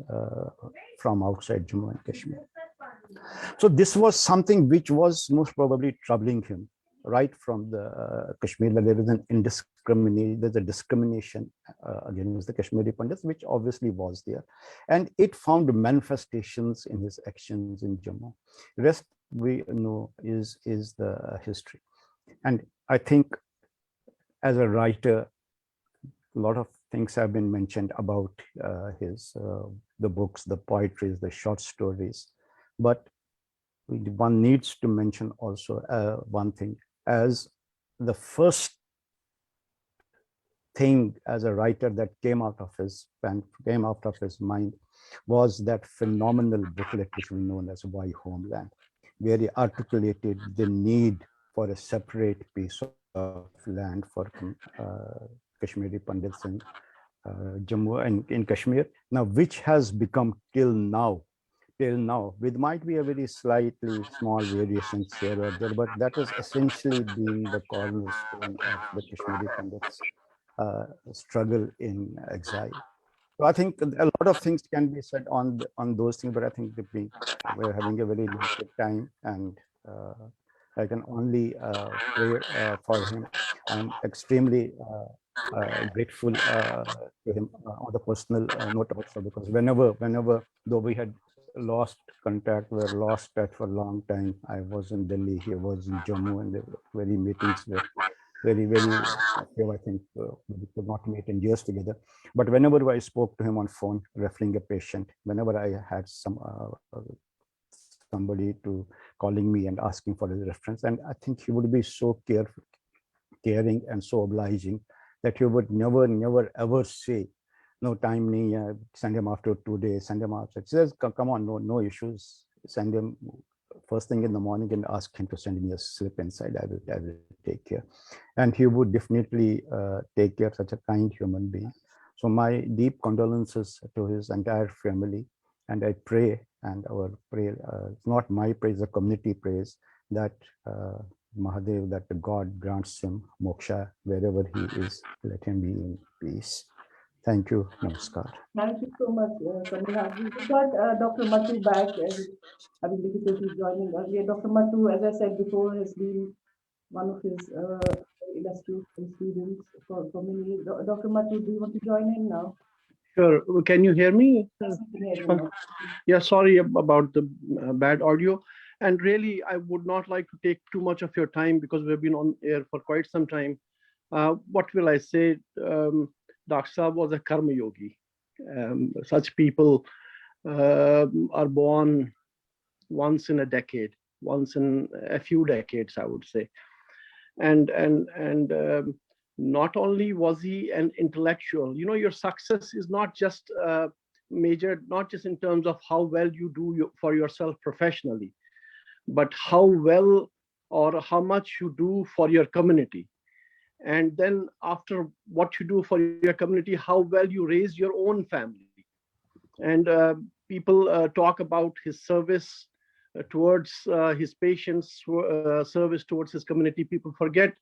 from outside Jammu and Kashmir. So this was something which was most probably troubling him right from the Kashmir. There is there's a discrimination against the Kashmiri Pandits, which obviously was there, and it found manifestations in his actions in Jammu. Rest we know is the history, and I think as a writer, a lot of things have been mentioned about the books, the poetry, the short stories, but one needs to mention also one thing. As the first thing as a writer that came out of his mind was that phenomenal booklet which we know as Why Homeland, where he articulated the need for a separate piece of land for Kashmiri Pandits in Jammu and in Kashmir, now which has become till now, with might be a very slightly small variations here or there, but that has essentially been the cornerstone of the Kashmiri Pandits struggle in exile. So I think a lot of things can be said on those things, but I think that we're having a very limited time, and I can only pray for him. I'm extremely grateful to him on the personal note also, because whenever, though we had lost contact, we were lost touch for a long time. I was in Delhi, he was in Jammu, and the very meetings were very, very few. I think we could not meet in years together. But whenever I spoke to him on phone, referring a patient, whenever I had somebody to calling me and asking for his reference, and I think he would be so caring and so obliging that he would never ever say, no time, send him after 2 days, send him after. He says, come on, no issues, send him first thing in the morning and ask him to send me a slip inside. I will take care. And he would definitely take care, such a kind human being. So my deep condolences to his entire family. And I pray, and our prayer, it's not my praise, the community prays, that Mahadev, that God grants him moksha wherever he is, let him be in peace. Thank you. Namaskar. Thank you so much, Samir. We got Dr. Matu back, having difficulty joining earlier. Dr. Matu, as I said before, has been one of his illustrious students for many years. Dr. Matu, do you want to join in now? Sure. Can you hear me? Yes, we can hear you now. Yeah, sorry about the bad audio. And really, I would not like to take too much of your time because we've been on air for quite some time. What will I say? Dr. Saab was a karma yogi. Such people are born once in a decade, once in a few decades, I would say. And not only was he an intellectual, you know, your success is not just measured not just in terms of how well you do for yourself professionally, but how well or how much you do for your community. And then after what you do for your community, how well you raise your own family. And people talk about his service towards his patients, service towards his community. People forget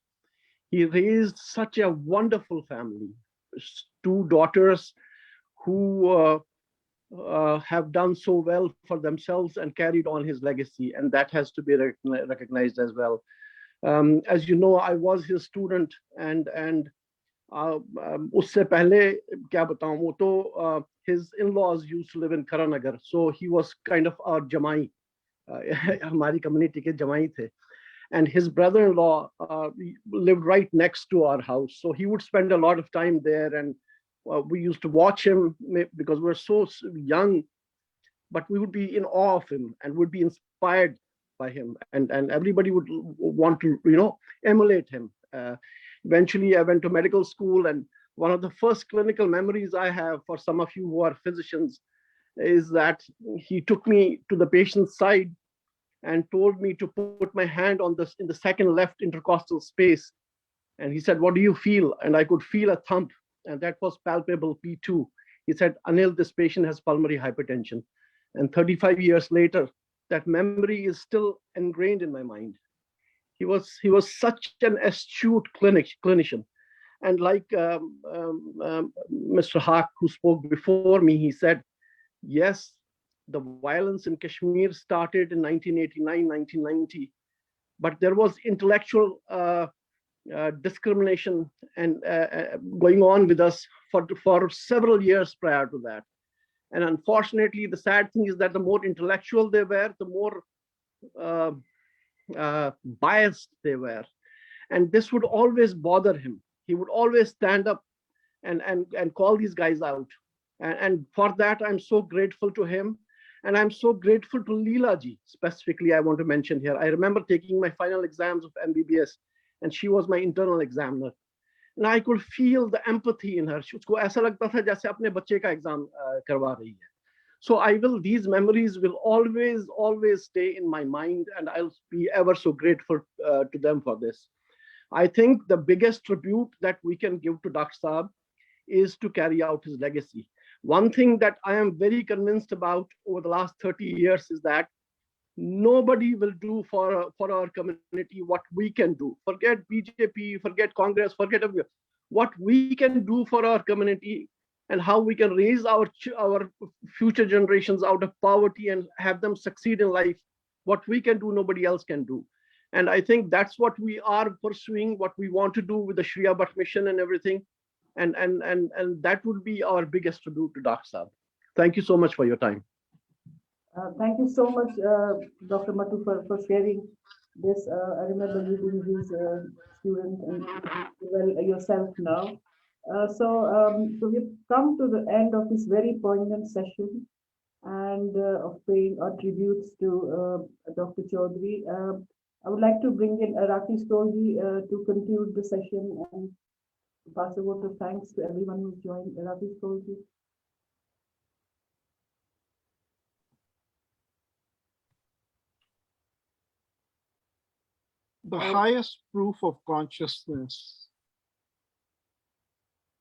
he raised such a wonderful family, two daughters who have done so well for themselves and carried on his legacy, and that has to be recognized as well. As you know, I was his student, and उससे पहले क्या बताऊं, वो तो his in-laws used to live in Karanagar, so he was kind of our jamai, हमारी community के jamai थे. And his brother-in-law lived right next to our house, so he would spend a lot of time there, and we used to watch him because we're so young, but we would be in awe of him and would be inspired by him, and everybody would want to, you know, emulate him. Eventually, I went to medical school, and one of the first clinical memories I have, for some of you who are physicians, is that he took me to the patient's side and told me to put my hand on this in the second left intercostal space. And he said, "What do you feel?" And I could feel a thump, and that was palpable P2. He said, "Anil, this patient has pulmonary hypertension." And 35 years later, that memory is still ingrained in my mind. He was such an astute clinician. And like Mr. Haq, who spoke before me, he said, yes, the violence in Kashmir started in 1989, 1990, but there was intellectual discrimination and going on with us for several years prior to that. And unfortunately, the sad thing is that the more intellectual they were, the more biased they were. And this would always bother him. He would always stand up and call these guys out. And for that, I'm so grateful to him. And I'm so grateful to Leela ji, specifically, I want to mention here. I remember taking my final exams of MBBS, and she was my internal examiner. And I could feel the empathy in her. उसको ऐसा लगता था जैसे अपने बच्चे का exam करवा रही है. So these memories will always stay in my mind, and I'll be ever so grateful to them for this. I think the biggest tribute that we can give to Dr. Saab is to carry out his legacy. One thing that I am very convinced about over the last 30 years is that nobody will do for our community what we can do. Forget BJP, forget Congress, forget everything. What we can do for our community and how we can raise our future generations out of poverty and have them succeed in life. What we can do, nobody else can do. And I think that's what we are pursuing, what we want to do with the Shriya Bhatt mission and everything. And that would be our biggest tribute to Dr. Saab. Thank you so much for your time. Thank you so much, Dr. Matu, for sharing this. I remember you being his student and well yourself now. So we've come to the end of this very poignant session and of paying our tributes to Dr. Chaudhary. I would like to bring in Rakesh Tolji to conclude the session and pass a vote of thanks to everyone who joined. Rakesh Tolji. The highest proof of consciousness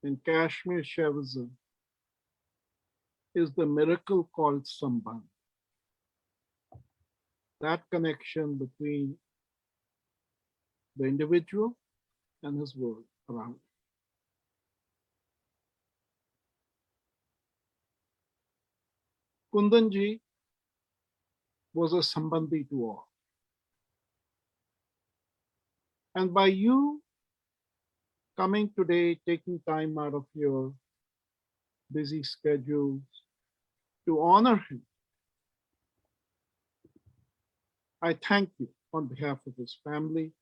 in Kashmir Shaivism is the miracle called Sambandh. That connection between the individual and his world around. Kundanji was a Sambandhi to all. And by you coming today, taking time out of your busy schedules to honor him. I thank you on behalf of his family.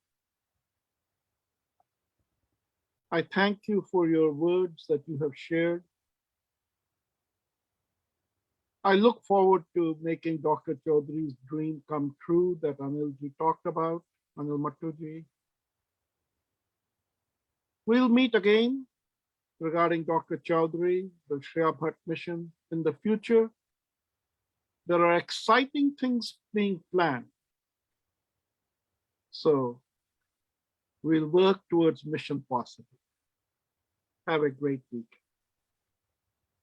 I thank you for your words that you have shared. I look forward to making Dr. Chaudhry's dream come true that Anilji talked about, Anil Mattuji. We'll meet again regarding Dr. Chaudhry, the Shreya Bhatt mission in the future. There are exciting things being planned. So we'll work towards mission possible. Have a great week.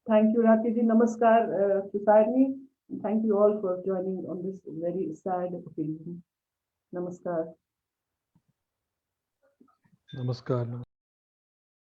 Thank you, Rakiji. Namaskar, society. Thank you all for joining on this very sad occasion. Namaskar. Namaskar.